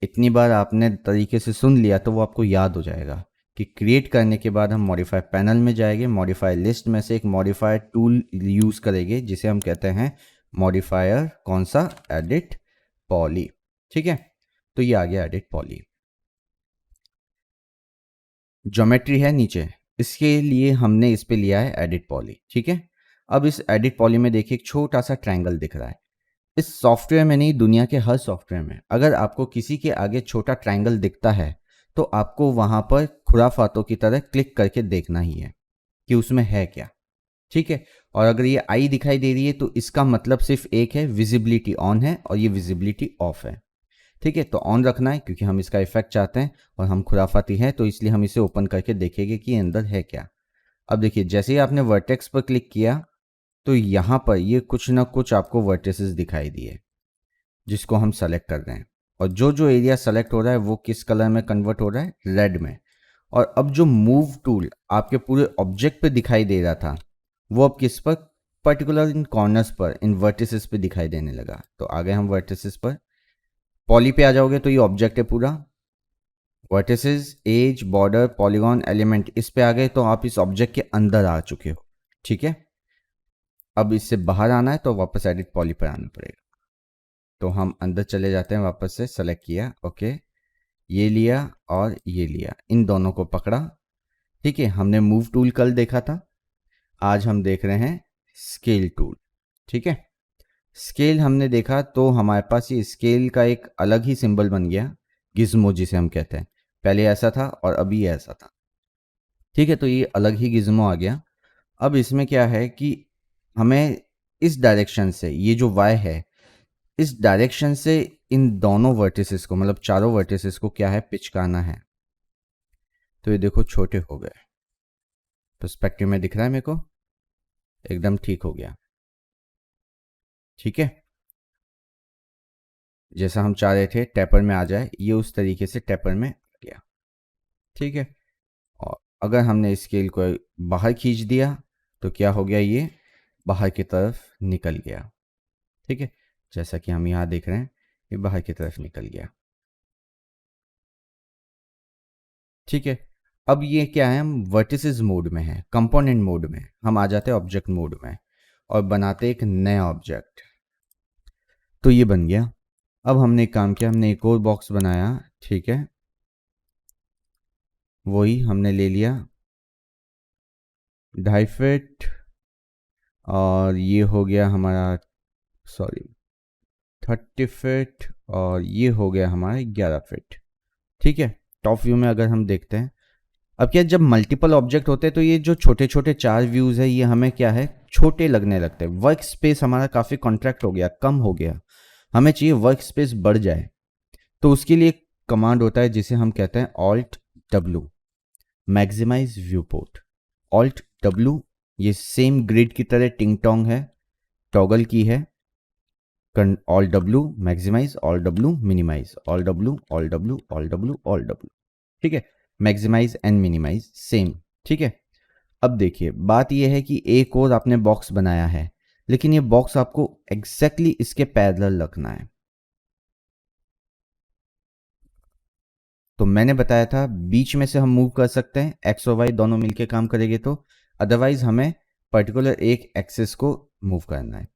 इतनी बार आपने तरीके से सुन लिया तो वो आपको याद हो जाएगा कि क्रिएट करने के बाद हम मॉडिफाई पैनल में जाएंगे, मॉडिफाई लिस्ट में से एक मॉडिफाई टूल यूज़ करेंगे जिसे हम कहते हैं मॉडिफायर, कौन सा, एडिट पॉली, ठीक है। तो ये आ गया एडिट पॉली। ज्योमेट्री है नीचे, इसके लिए हमने इस पे लिया है एडिट पॉली, ठीक है। अब इस एडिट पॉली में देखिए एक छोटा सा ट्रायंगल दिख रहा है। इस सॉफ्टवेयर में नहीं, दुनिया के हर सॉफ्टवेयर में अगर आपको किसी के आगे छोटा ट्रायंगल दिखता है तो आपको वहां पर खुराफातों की तरह क्लिक करके देखना ही है कि उसमें है क्या, ठीक है। और अगर ये आई दिखाई दे रही है तो इसका मतलब सिर्फ एक है, विजिबिलिटी ऑन है और ये विजिबिलिटी ऑफ है, ठीक है। तो ऑन रखना है क्योंकि हम इसका इफेक्ट चाहते हैं और हम खुराफाती हैं, तो इसलिए हम इसे ओपन करके देखेंगे कि अंदर है क्या। अब देखिए, जैसे ही आपने वर्टेक्स पर क्लिक किया तो यहाँ पर ये कुछ ना कुछ आपको वर्टिसेस दिखाई दिए जिसको हम सेलेक्ट कर रहे हैं, और जो जो एरिया सेलेक्ट हो रहा है वो किस कलर में कन्वर्ट हो रहा है, रेड में। और अब जो मूव टूल आपके पूरे ऑब्जेक्ट पे दिखाई दे रहा था वो अब किस पर, पर्टिकुलर इन कॉर्नर्स पर, इन वर्टिसेस पे दिखाई देने लगा। तो आ गए हम वर्टिसेस पर, पॉली पे आ जाओगे तो ये ऑब्जेक्ट है पूरा, vertices, edge, border, polygon, element, इस पे आ गए तो आप इस ऑब्जेक्ट के अंदर आ चुके हो। ठीक है, अब इससे बाहर आना है तो वापस एडिट पॉली पर आना पड़ेगा। तो हम अंदर चले जाते हैं, वापस से सेलेक्ट किया, ओके, ये लिया और ये लिया, इन दोनों को पकड़ा। ठीक है, हमने मूव टूल कल देखा था, आज हम देख रहे हैं स्केल टूल। ठीक है, स्केल हमने देखा तो हमारे पास ये स्केल का एक अलग ही सिंबल बन गया, गिज्मो जिसे हम कहते हैं। पहले ऐसा था और अभी ऐसा था। ठीक है, तो ये अलग ही गिज्मो आ गया। अब इसमें क्या है कि हमें इस डायरेक्शन से, ये जो y है, इस डायरेक्शन से इन दोनों वर्टिसेस को, मतलब चारों वर्टिसेस को क्या है, पिचकाना है। तो ये देखो छोटे हो गए, पर्सपेक्टिव में दिख रहा है मेरे को, एकदम ठीक हो गया। ठीक है, जैसा हम चाह रहे थे टैपर में आ जाए, ये उस तरीके से टैपर में आ गया। ठीक है, और अगर हमने स्केल को बाहर खींच दिया तो क्या हो गया, ये बाहर की तरफ निकल गया। ठीक है, जैसा कि हम यहाँ देख रहे हैं ये बाहर की तरफ निकल गया। ठीक है, अब ये क्या है, हम वर्टिसेस मोड में है, कंपोनेंट मोड में हम आ जाते हैं ऑब्जेक्ट मोड में और बनाते एक नया ऑब्जेक्ट। तो ये बन गया। अब हमने एक काम किया, हमने एक और बॉक्स बनाया। ठीक है, वही हमने ले लिया 2.5 फीट, और ये हो गया हमारा, सॉरी 30 फीट, और ये हो गया हमारा 11 फीट। ठीक है, टॉप व्यू में अगर हम देखते हैं, अब क्या, जब मल्टीपल ऑब्जेक्ट होते हैं तो ये जो छोटे छोटे 4 व्यूज है ये हमें क्या है, छोटे लगने लगते हैं। वर्क स्पेस हमारा काफ़ी कॉन्ट्रैक्ट हो गया, कम हो गया, हमें चाहिए वर्क स्पेस बढ़ जाए। तो उसके लिए कमांड होता है जिसे हम कहते हैं alt W, maximise viewport. Alt W, ये सेम ग्रिड की तरह टिंग टोंग है, टॉगल की है। All W maximise, all W minimise, all W, all W, all W, all W. ठीक है, मैक्सिमाइज एंड मिनिमाइज सेम। ठीक है, अब देखिए बात यह है कि एक और आपने बॉक्स बनाया है, लेकिन ये बॉक्स आपको एग्जैक्टली इसके पैरेलल रखना है। तो मैंने बताया था बीच में से हम मूव कर सकते हैं, एक्स और वाई दोनों मिलके काम करेंगे तो, अदरवाइज हमें पर्टिकुलर एक एक्सिस को मूव करना है।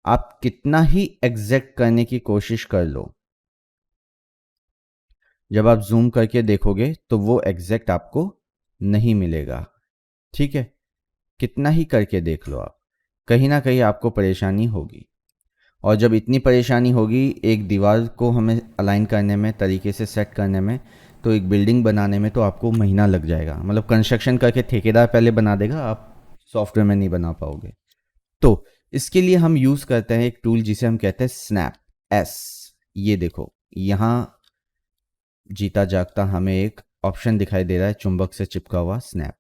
आप कितना ही एग्जैक्ट करने की कोशिश कर लो, जब आप जूम करके देखोगे तो वो एग्जैक्ट आपको नहीं मिलेगा। ठीक है, कितना ही करके देख लो आप, कहीं ना कहीं आपको परेशानी होगी। और जब इतनी परेशानी होगी एक दीवार को हमें अलाइन करने में, तरीके से सेट करने में, तो एक बिल्डिंग बनाने में तो आपको महीना लग जाएगा। मतलब कंस्ट्रक्शन करके ठेकेदार पहले बना देगा, आप सॉफ्टवेयर में नहीं बना पाओगे। तो इसके लिए हम यूज़ करते हैं एक टूल जिसे हम कहते हैं स्नैप, एस। ये देखो यहाँ जीता जागता हमें एक ऑप्शन दिखाई दे रहा है, चुंबक से चिपका हुआ स्नैप।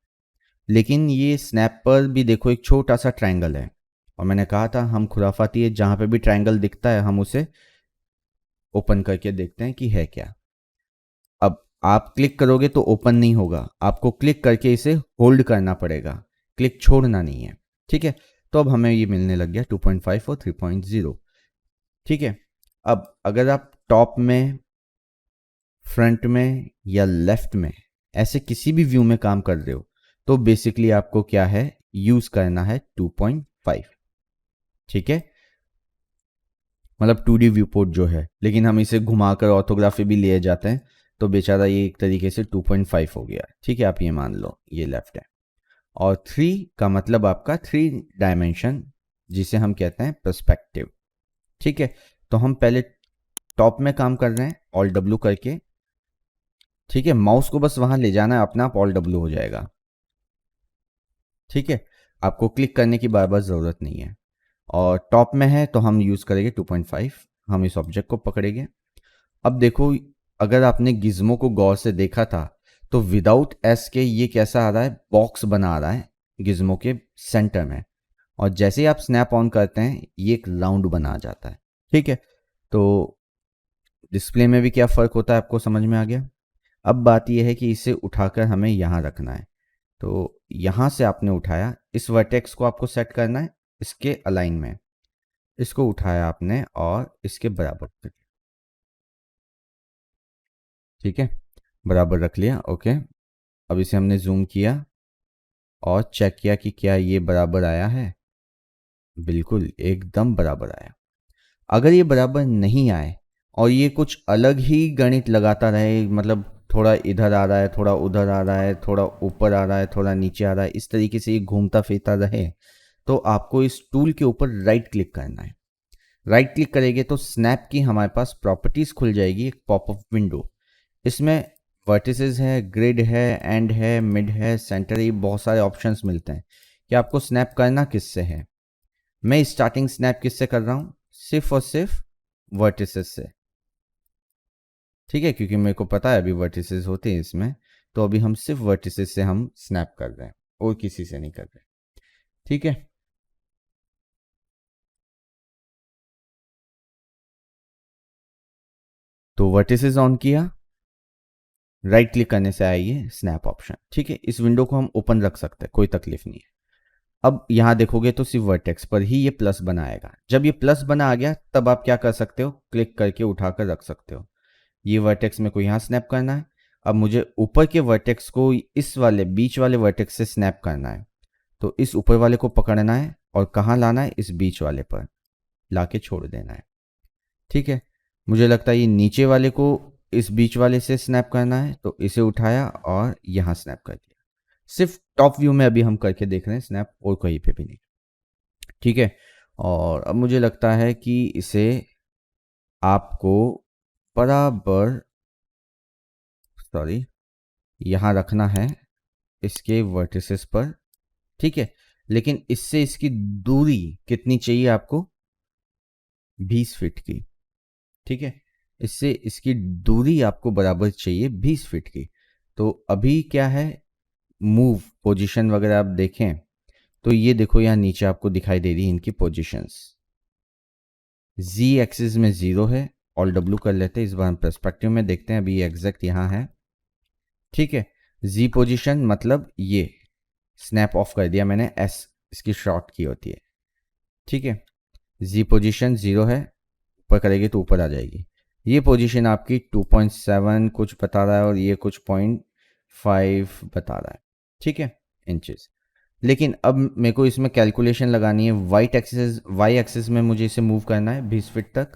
लेकिन ये स्नैप पर भी देखो एक छोटा सा ट्रायंगल है, और मैंने कहा था हम खुराफाती है, जहाँ पे भी ट्रायंगल दिखता है हम उसे ओपन करके देखते हैं कि है क्या। अब आप क्लिक करोगे तो ओपन नहीं होगा, आपको क्लिक करके इसे होल्ड करना पड़ेगा, क्लिक छोड़ना नहीं है। ठीक है, तो अब हमें ये मिलने लग गया 2.5 और 3.0। ठीक है, अब अगर आप टॉप में, फ्रंट में या लेफ्ट में ऐसे किसी भी व्यू में काम कर रहे हो तो बेसिकली आपको क्या है, यूज करना है 2.5। ठीक है, मतलब 2D व्यू पोर्ट जो है, लेकिन हम इसे घुमाकर ऑर्थोग्राफी भी लिए जाते हैं तो बेचारा ये एक तरीके से 2.5 हो गया। ठीक है, आप ये मान लो ये लेफ्ट है, और 3 का मतलब आपका 3 डायमेंशन जिसे हम कहते हैं पर्सपेक्टिव। ठीक है, तो हम पहले टॉप में काम कर रहे हैं ऑल डब्ल्यू करके। ठीक है, माउस को बस वहां ले जाना है, अपना आप ऑल डब्ल्यू हो जाएगा। ठीक है, आपको क्लिक करने की बार बार ज़रूरत नहीं है। और टॉप में है तो हम यूज़ करेंगे 2.5, हम इस ऑब्जेक्ट को पकड़ेंगे। अब देखो, अगर आपने गिज्मो को गौर से देखा था तो विदाउट एस के ये कैसा आ रहा है, बॉक्स बना आ रहा है गिज्मो के सेंटर में, और जैसे ही आप स्नैप ऑन करते हैं ये एक राउंड बना जाता है। ठीक है, तो डिस्प्ले में भी क्या फ़र्क होता है आपको समझ में आ गया। अब बात यह है कि इसे उठाकर हमें यहाँ रखना है। तो यहाँ से आपने उठाया, इस वर्टेक्स को आपको सेट करना है इसके अलाइन में, इसको उठाया आपने और इसके बराबर कर दिया। ठीक है, बराबर रख लिया। ओके, अब इसे हमने जूम किया और चेक किया कि क्या ये बराबर आया है। बिल्कुल एकदम बराबर आया। अगर ये बराबर नहीं आए और ये कुछ अलग ही गणित लगाता रहे, मतलब थोड़ा इधर आ रहा है, थोड़ा उधर आ रहा है, थोड़ा ऊपर आ रहा है, थोड़ा नीचे आ रहा है, इस तरीके से ये घूमता फिरता रहे, तो आपको इस टूल के ऊपर राइट क्लिक करना है। राइट क्लिक करेंगे तो स्नैप की हमारे पास प्रॉपर्टीज खुल जाएगी, एक पॉपअप विंडो। इसमें वर्टिसेस है, ग्रिड है, एंड है, मिड है, सेंटर, ये बहुत सारे ऑप्शंस मिलते हैं कि आपको स्नैप करना किससे है। मैं स्टार्टिंग स्नैप किससे कर रहा हूँ, सिर्फ और सिर्फ वर्टिसेस से। ठीक है, क्योंकि मेरे को पता है अभी वर्टिसेस होते हैं इसमें, तो अभी हम सिर्फ वर्टिसेस से हम स्नैप कर रहे हैं और किसी से नहीं कर रहे। ठीक है, तो वर्टिसेस ऑन किया, राइट क्लिक करने से आइए स्नैप ऑप्शन। ठीक है, इस विंडो को हम ओपन रख सकते हैं, कोई तकलीफ नहीं है। अब यहां देखोगे तो सिर्फ वर्टेक्स पर ही ये प्लस बना आएगा। जब ये प्लस बना आ गया तब आप क्या कर सकते हो, क्लिक करके उठाकर रख सकते हो। ये वर्टेक्स में को यहाँ स्नैप करना है। अब मुझे ऊपर के वर्टेक्स को इस वाले बीच वाले वर्टेक्स से स्नैप करना है, तो इस ऊपर वाले को पकड़ना है और कहाँ लाना है, इस बीच वाले पर लाके छोड़ देना है। ठीक है, मुझे लगता है ये नीचे वाले को इस बीच वाले से स्नैप करना है, तो इसे उठाया और यहाँ स्नैप कर दिया। सिर्फ टॉप व्यू में अभी हम करके देख रहे हैं स्नैप, और कहीं पे भी नहीं। ठीक है, और अब मुझे लगता है कि इसे आपको बराबर, सॉरी, यहाँ रखना है इसके वर्टिसेस पर। ठीक है, लेकिन इससे इसकी दूरी कितनी चाहिए आपको, 20 फीट की। ठीक है, इससे इसकी दूरी आपको बराबर चाहिए 20 फीट की। तो अभी क्या है, मूव पोजीशन वगैरह आप देखें तो ये देखो यहाँ नीचे आपको दिखाई दे रही है इनकी पोजीशंस। जी एक्सिस में 0 है, ऑल डब्ल्यू कर लेते हैं, इस बार हम पर्सपेक्टिव में देखते हैं। अभी ये एग्जैक्ट यहाँ है। ठीक है, जी पोजीशन मतलब ये स्नैप ऑफ कर दिया मैंने, एस इसकी शॉर्ट की होती है। ठीक है, जी पोजीशन 0 है, ऊपर करेगी तो ऊपर आ जाएगी। ये पोजीशन आपकी 2.7 कुछ बता रहा है और ये कुछ 0.5 बता रहा है। ठीक है, इंचेस। लेकिन अब मेरे को इसमें कैलकुलेशन लगानी है, वाई एक्सिस में मुझे इसे मूव करना है 20 फीट तक,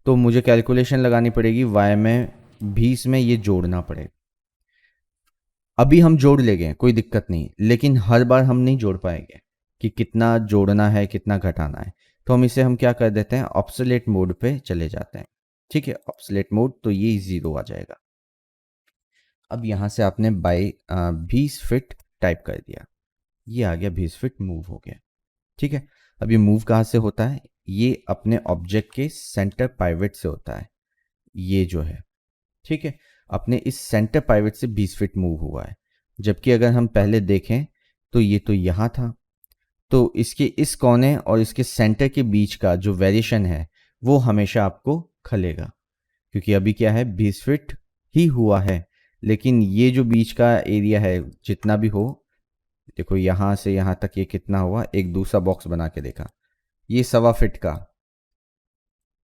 तो मुझे कैलकुलेशन लगानी पड़ेगी वाई में, 20 में ये जोड़ना पड़ेगा। अभी हम जोड़ लेंगे, कोई दिक्कत नहीं, लेकिन हर बार हम नहीं जोड़ पाएंगे कि कितना जोड़ना है कितना घटाना है। तो हम क्या कर देते हैं, ऑब्सोलेट मोड पे चले जाते हैं। ठीक है, ऑब्सोलेट मोड, तो ये 0 आ जाएगा। अब यहाँ से आपने बाई 20 फीट टाइप कर दिया, ये आ गया 20 फीट मूव हो गया। ठीक है, अब ये मूव कहाँ से होता है, ये अपने ऑब्जेक्ट के सेंटर पाइवट से होता है, ये जो है। ठीक है, अपने इस सेंटर पाइवट से 20 फीट मूव हुआ है। जबकि अगर हम पहले देखें तो ये तो यहाँ था, तो इसके इस कोने और इसके सेंटर के बीच का जो वेरिएशन है वो हमेशा आपको खलेगा, क्योंकि अभी क्या है 20 फीट ही हुआ है, लेकिन ये जो बीच का एरिया है जितना भी हो, देखो यहाँ से यहाँ तक ये कितना हुआ, एक दूसरा बॉक्स बना के देखा, ये 1.25 फीट का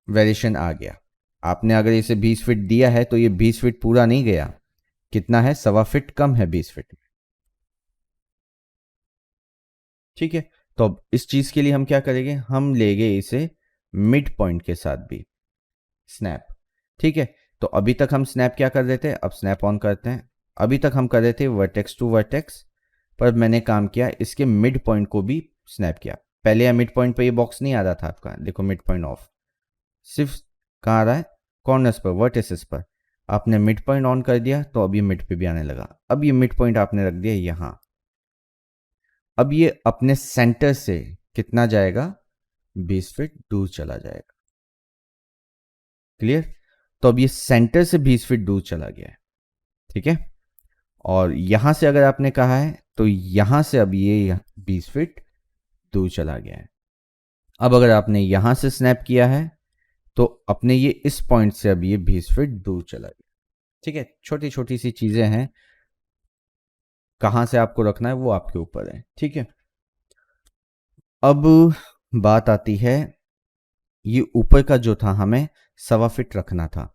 वेरिएशन आ गया। आपने अगर इसे 20 फीट दिया है तो ये 20 फीट पूरा नहीं गया, कितना है, 1.25 फीट कम है 20 फीट में। ठीक है, तो अब इस चीज के लिए हम क्या करेंगे, हम लेंगे इसे मिड पॉइंट के साथ भी स्नैप। ठीक है, तो अभी तक हम स्नैप क्या कर रहे थे, अब स्नैप ऑन करते हैं। अभी तक हम कर रहे थे वर्टेक्स टू वर्टेक्स, पर मैंने काम किया इसके मिड पॉइंट को भी स्नैप किया। पहले या मिड पॉइंट पर ये बॉक्स नहीं आ रहा था आपका, देखो मिड पॉइंट ऑफ, सिर्फ कहाँ आ रहा है, कॉर्नर्स पर, वर्टिसेस पर। आपने मिड पॉइंट ऑन कर दिया तो अब ये मिड पे भी आने लगा। अब ये मिड पॉइंट आपने रख दिया यहाँ। अब ये अपने सेंटर से कितना जाएगा, 20 फीट दूर चला जाएगा। क्लियर, तो अब ये सेंटर से 20 फीट दूर चला गया है। ठीक है, और यहां से अगर आपने कहा है तो यहां से अब ये 20 फीट दूर चला गया है। अब अगर आपने यहाँ से स्नैप किया है तो अपने ये इस पॉइंट से अब ये 20 फीट दूर चला गया। ठीक है, छोटी छोटी सी चीज़ें हैं, कहाँ से आपको रखना है वो आपके ऊपर है। ठीक है, अब बात आती है, ये ऊपर का जो था हमें 1.25 फीट रखना था।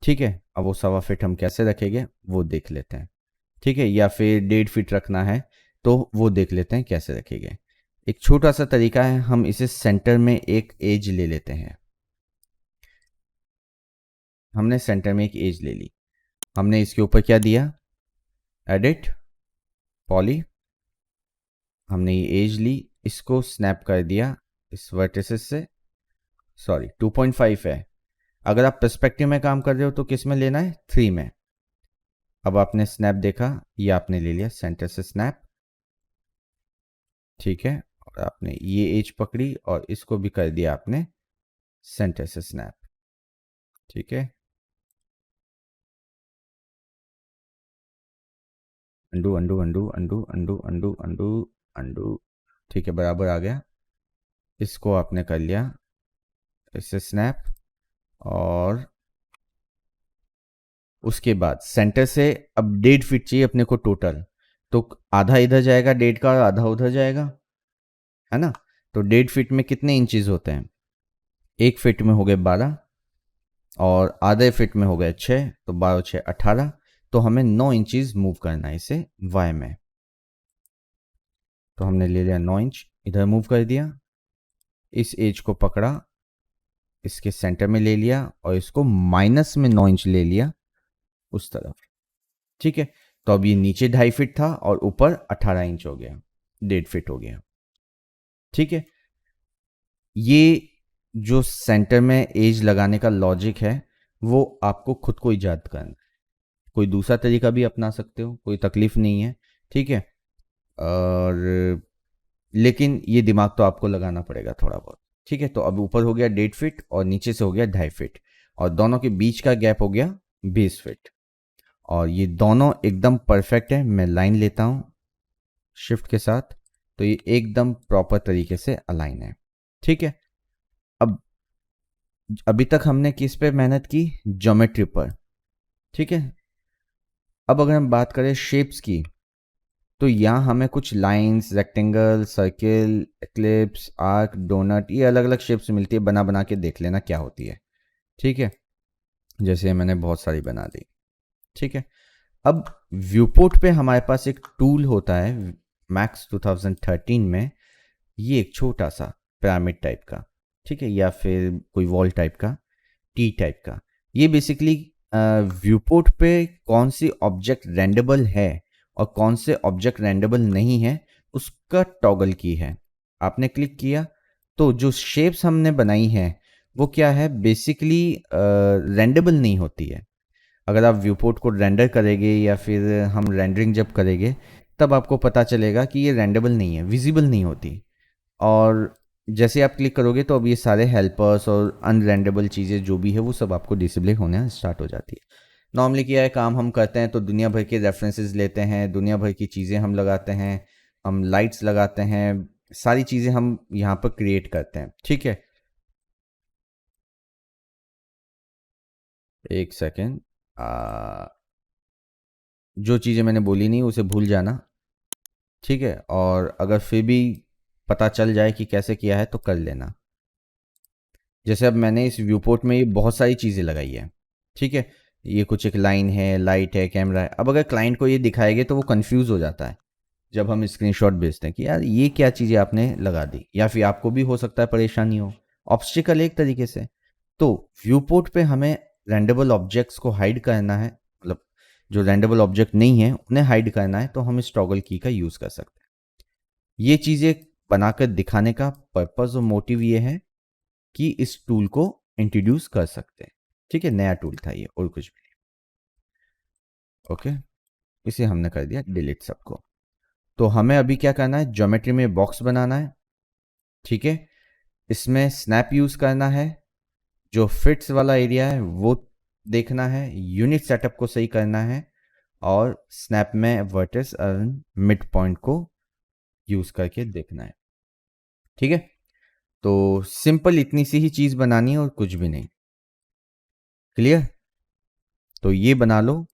ठीक है, अब वो 1.25 फीट हम कैसे रखेंगे वो देख लेते हैं। ठीक है, या फिर 1.5 फीट रखना है तो वो देख लेते हैं कैसे रखेंगे। एक छोटा सा तरीका है, हम इसे सेंटर में एक एज ले लेते हैं। हमने सेंटर में एक एज ले ली, हमने इसके ऊपर क्या दिया, एडिट पॉली, हमने ये एज ली, इसको स्नैप कर दिया इस वर्टिसेस से, सॉरी 2.5 है। अगर आप पर्सपेक्टिव में काम कर रहे हो तो किस में लेना है, 3 में। अब आपने स्नैप देखा, ये आपने ले लिया सेंटर से स्नैप। ठीक है, और आपने ये एज पकड़ी और इसको भी कर दिया आपने सेंटर से स्नैप। ठीक है, undo undo undo undo undo undo undo undo. ठीक है, बराबर आ गया। इसको आपने कर लिया इससे स्नैप, और उसके बाद सेंटर से अब 1.5 फीट चाहिए अपने को टोटल, तो आधा इधर जाएगा 1.5 का और आधा उधर जाएगा, है ना। तो 1.5 फीट में कितने इंचेस होते हैं, 1 फीट में हो गए 12 और आधे फीट में हो गए 6, तो 12 6 18। तो हमें 9 इंचेस मूव करना है इसे वाई में। तो हमने ले लिया 9 इंच, इधर मूव कर दिया, इस एज को पकड़ा, इसके सेंटर में ले लिया और इसको माइनस में 9 इंच ले लिया उस तरफ। ठीक है, तो अब ये नीचे 2.5 फीट था और ऊपर 18 इंच हो गया, 1.5 फीट हो गया। ठीक है, ये जो सेंटर में एज लगाने का लॉजिक है वो आपको खुद को ईजाद करना है। कोई दूसरा तरीका भी अपना सकते हो, कोई तकलीफ नहीं है। ठीक है, और लेकिन ये दिमाग तो आपको लगाना पड़ेगा थोड़ा बहुत। ठीक है, तो अब ऊपर हो गया 1.5 फीट और नीचे से हो गया 2.5 फीट, और दोनों के बीच का गैप हो गया 20 फीट, और ये दोनों एकदम परफेक्ट है। मैं लाइन लेता हूँ शिफ्ट के साथ, तो ये एकदम प्रॉपर तरीके से अलाइन है। ठीक है, अब अभी तक हमने किस पे मेहनत की, ज्योमेट्री पर। ठीक है, अब अगर हम बात करें शेप्स की, तो यहाँ हमें कुछ lines, rectangle, circle, eclipse, arc, donut, ये अलग अलग शेप्स मिलती है, बना बना के देख लेना क्या होती है। ठीक है, जैसे मैंने बहुत सारी बना दी। ठीक है, अब व्यूपोर्ट पे हमारे पास एक टूल होता है मैक्स 2013 में, ये एक छोटा सा पिरामिड टाइप का, ठीक है, या फिर कोई वॉल टाइप का, टी टाइप का। ये बेसिकली व्यूपोर्ट पे कौन सी ऑब्जेक्ट रेंडेबल है और कौन से ऑब्जेक्ट रेंडेबल नहीं है उसका टॉगल की है। आपने क्लिक किया तो जो शेप्स हमने बनाई हैं वो क्या है, बेसिकली रेंडेबल नहीं होती है। अगर आप व्यूपोर्ट को रेंडर करेंगे या फिर हम रेंडरिंग जब करेंगे तब आपको पता चलेगा कि ये रेंडेबल नहीं है, विजिबल नहीं होती। और जैसे आप क्लिक करोगे तो अब ये सारे हेल्पर्स और अनरेंडेबल चीज़ें जो भी है वो सब आपको डिस्प्ले होना स्टार्ट हो जाती है। नॉर्मली क्या है, काम हम करते हैं तो दुनिया भर के रेफरेंसेस लेते हैं, दुनिया भर की चीज़ें हम लगाते हैं, हम लाइट्स लगाते हैं, सारी चीज़ें हम यहाँ पर क्रिएट करते हैं। ठीक है, एक सेकेंड, जो चीज़ें मैंने बोली नहीं उसे भूल जाना। ठीक है, और अगर फिर भी पता चल जाए कि कैसे किया है तो कर लेना। जैसे अब मैंने इस व्यूपोर्ट में ये बहुत सारी चीज़ें लगाई है। ठीक है, ये कुछ एक लाइन है, लाइट है, कैमरा है। अब अगर क्लाइंट को ये दिखाएंगे तो वो कंफ्यूज हो जाता है जब हम स्क्रीनशॉट भेजते हैं कि यार ये क्या चीज़ें आपने लगा दी, या फिर आपको भी हो सकता है परेशानी हो, ऑब्स्टिकल एक तरीके से। तो व्यूपोर्ट पे हमें रेंडेबल ऑब्जेक्ट्स को हाइड करना है, मतलब जो रेंडेबल ऑब्जेक्ट नहीं है उन्हें हाइड करना है, तो हम इस टॉगल की का यूज़ कर सकते हैं। ये चीज़ें बनाकर दिखाने का पर्पज़ और मोटिव ये है कि इस टूल को इंट्रोड्यूस कर सकते हैं। ठीक है, नया टूल था ये और कुछ भी नहीं। ओके, इसे हमने कर दिया डिलीट सबको। तो हमें अभी क्या करना है, ज्योमेट्री में बॉक्स बनाना है। ठीक है, इसमें स्नैप यूज़ करना है, जो फिट्स वाला एरिया है वो देखना है, यूनिट सेटअप को सही करना है, और स्नैप में वर्टेक्स और मिड पॉइंट को यूज़ करके देखना है। ठीक है, तो सिंपल इतनी सी ही चीज़ बनानी है और कुछ भी नहीं। क्लियर? तो ये बना लो,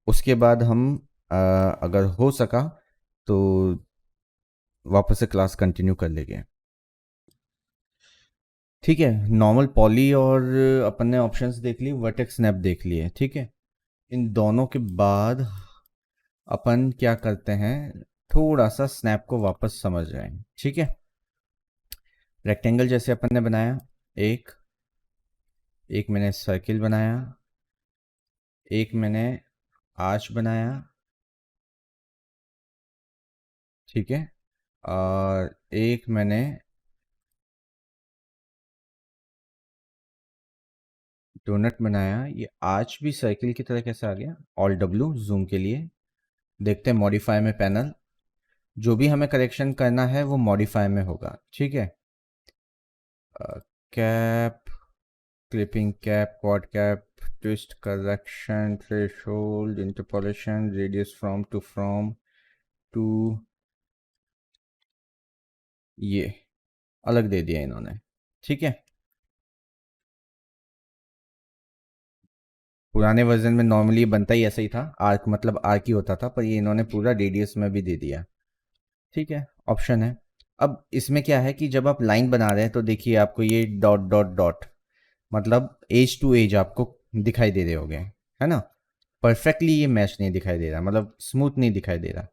उसके बाद हम अगर हो सका तो वापस से क्लास कंटिन्यू कर लेंगे। ठीक है, नॉर्मल पॉली और अपन ने ऑप्शंस देख ली, वर्टेक्स स्नैप देख लिए। ठीक है, इन दोनों के बाद अपन क्या करते हैं, थोड़ा सा स्नैप को वापस समझ रहे हैं। ठीक है, रेक्टेंगल जैसे अपन ने बनाया, एक एक मैंने सर्किल बनाया, एक मैंने आर्च बनाया। ठीक है, और एक मैंने डोनट बनाया। ये आर्च भी सर्किल की तरह कैसे आ गया? ऑल डब्ल्यू जूम के लिए देखते हैं, मॉडिफाई में पैनल, जो भी हमें करेक्शन करना है वो मॉडिफाई में होगा। ठीक है, cap, clipping cap, quad cap, twist correction, threshold, interpolation, radius from to ये अलग दे दिया इन्होंने। ठीक है, पुराने वर्जन में नॉर्मली बनता ही ऐसा ही था, आर्क मतलब आर्क ही होता था, पर ये इन्होंने पूरा रेडियस में भी दे दिया। ठीक है, ऑप्शन है। अब इसमें क्या है कि जब आप लाइन बना रहे हैं तो देखिए आपको ये डॉट डॉट डॉट मतलब एज टू एज आपको दिखाई दे रहे होंगे, है ना? परफेक्टली ये मैच नहीं दिखाई दे रहा, मतलब स्मूथ नहीं दिखाई दे रहा।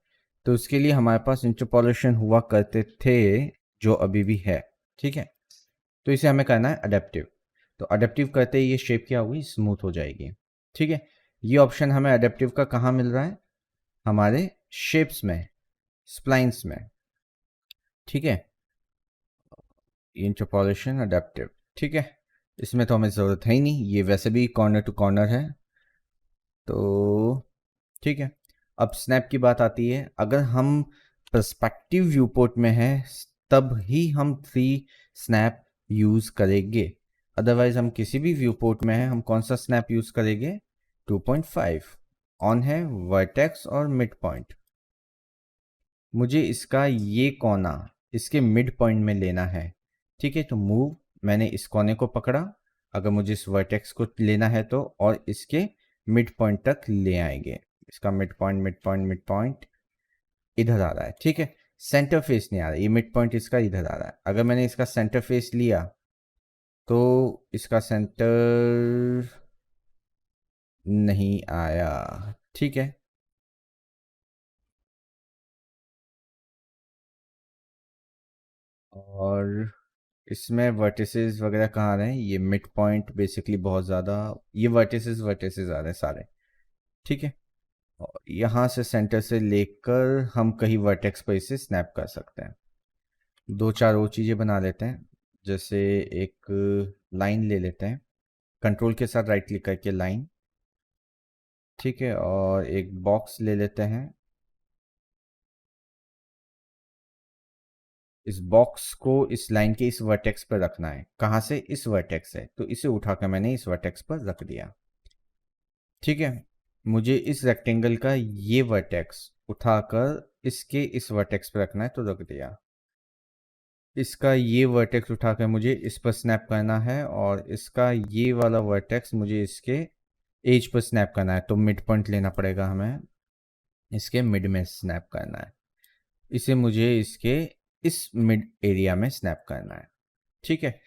तो उसके लिए हमारे पास इंटरपोलेशन हुआ करते थे, जो अभी भी है। ठीक है, तो इसे हमें करना है अडेप्टिव। तो अडेप्टिव करते ही ये शेप क्या होगी? स्मूथ हो जाएगी। ठीक है, ये ऑप्शन हमें अडेप्टिव का कहाँ मिल रहा है? हमारे शेप्स में, स्प्लाइंस में। ठीक है, इंटरपोलेशन अडेप्टिव। ठीक है, इसमें तो हमें ज़रूरत है ही नहीं, ये वैसे भी कॉर्नर टू कॉर्नर है। तो ठीक है, अब स्नैप की बात आती है। अगर हम पर्सपेक्टिव व्यू पोर्ट में हैं तब ही हम 3 स्नैप यूज़ करेंगे, अदरवाइज हम किसी भी व्यू पोर्ट में हैं, हम कौन सा स्नैप यूज़ करेंगे? 2.5 ऑन है, वर्टेक्स और मिड पॉइंट। मुझे इसका ये कोना इसके मिड पॉइंट में लेना है। ठीक है, तो मूव, मैंने इस कोने को पकड़ा, अगर मुझे इस वर्टेक्स को लेना है तो, और इसके मिड पॉइंट तक ले आएंगे। इसका mid point mid point mid point इधर आ रहा है। ठीक है, सेंटर फेस नहीं आ रहा, ये मिड पॉइंट इसका इधर आ रहा है। अगर मैंने इसका सेंटर फेस लिया तो इसका सेंटर नहीं आया। ठीक है, और इसमें वर्टिसेस वगैरह कहाँ आ रहे हैं? ये मिड पॉइंट बेसिकली बहुत ज़्यादा, ये वर्टिसेस वर्टिसेस आ रहे हैं सारे। ठीक है, और यहाँ से सेंटर से लेकर हम कहीं वर्टेक्स पर इसे स्नैप कर सकते हैं। 2-4 और चीज़ें बना लेते हैं, जैसे एक लाइन ले लेते हैं, कंट्रोल के साथ राइट क्लिक करके लाइन। ठीक है, और एक बॉक्स ले लेते हैं। इस बॉक्स को इस लाइन के इस वर्टेक्स पर रखना है। कहाँ से? इस वर्टेक्स से, तो इसे उठाकर मैंने इस वर्टेक्स पर रख दिया। ठीक है, मुझे इस रेक्टेंगल का ये वर्टेक्स उठाकर इसके इस वर्टेक्स पर रखना है, तो रख दिया। इसका ये वर्टेक्स उठाकर मुझे इस पर स्नैप करना है, और इसका ये वाला वर्टेक्स मुझे इसके एज पर स्नैप करना है, तो मिड पॉइंट लेना पड़ेगा हमें, इसके मिड में स्नैप करना है। इसे मुझे इसके इस मिड एरिया में स्नैप करना है। ठीक है,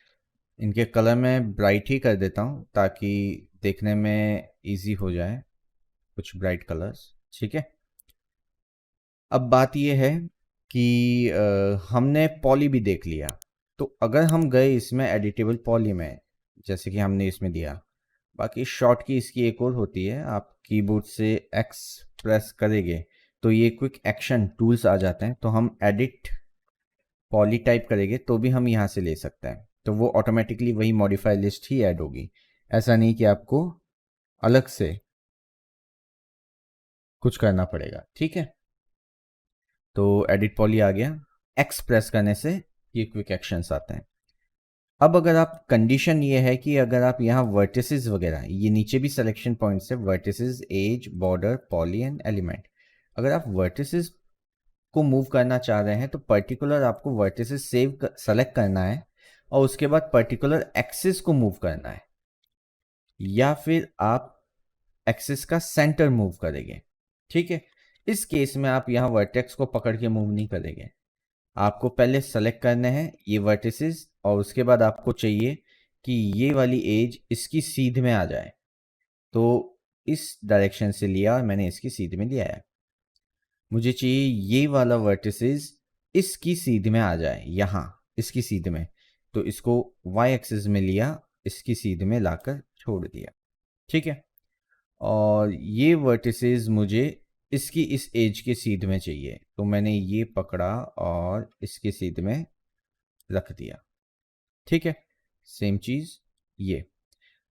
इनके कलर मैं ब्राइट ही कर देता हूँ ताकि देखने में इजी हो जाए, कुछ ब्राइट कलर्स। ठीक है, अब बात यह है कि हमने पॉली भी देख लिया, तो अगर हम गए इसमें एडिटेबल पॉली में, जैसे कि हमने इसमें दिया, बाकी शॉर्ट की इसकी एक और होती है, आप कीबोर्ड से एक्स प्रेस करेंगे तो ये क्विक एक्शन टूल्स आ जाते हैं, तो हम एडिट पॉली टाइप करेंगे तो भी हम यहाँ से ले सकते हैं, तो वो ऑटोमेटिकली वही मॉडिफाई लिस्ट ही ऐड होगी। ऐसा नहीं कि आपको अलग से कुछ करना पड़ेगा। ठीक है, तो एडिट पॉली आ गया, एक्स प्रेस करने से ये क्विक एक्शंस आते हैं। अब अगर आप कंडीशन ये है कि अगर आप यहाँ वर्टिसेस वगैरह, ये नीचे भी सिलेक्शन पॉइंट्स है, vertices, edge, border, poly and element, अगर आप वर्टिसेस को मूव करना चाह रहे हैं तो पर्टिकुलर आपको वर्टिसेस सेलेक्ट करना है और उसके बाद पर्टिकुलर एक्सिस को मूव करना है, या फिर आप एक्सिस का सेंटर मूव करेंगे। ठीक है, इस केस में आप यहाँ वर्टेक्स को पकड़ के मूव नहीं करेंगे, आपको पहले सेलेक्ट करने हैं ये वर्टिसेस और उसके बाद आपको चाहिए कि ये वाली एज इसकी सीध में आ जाए। तो इस डायरेक्शन से लिया और मैंने इसकी सीध में लिया है। मुझे चाहिए ये वाला वर्टिसेस इसकी सीध में आ जाए, यहाँ इसकी सीध में, तो इसको वाई एक्सिस में लिया, इसकी सीध में लाकर छोड़ दिया। ठीक है, और ये वर्टिसेस मुझे इसकी इस एज के सीध में चाहिए, तो मैंने ये पकड़ा और इसके सीध में रख दिया। ठीक है, सेम चीज़ ये।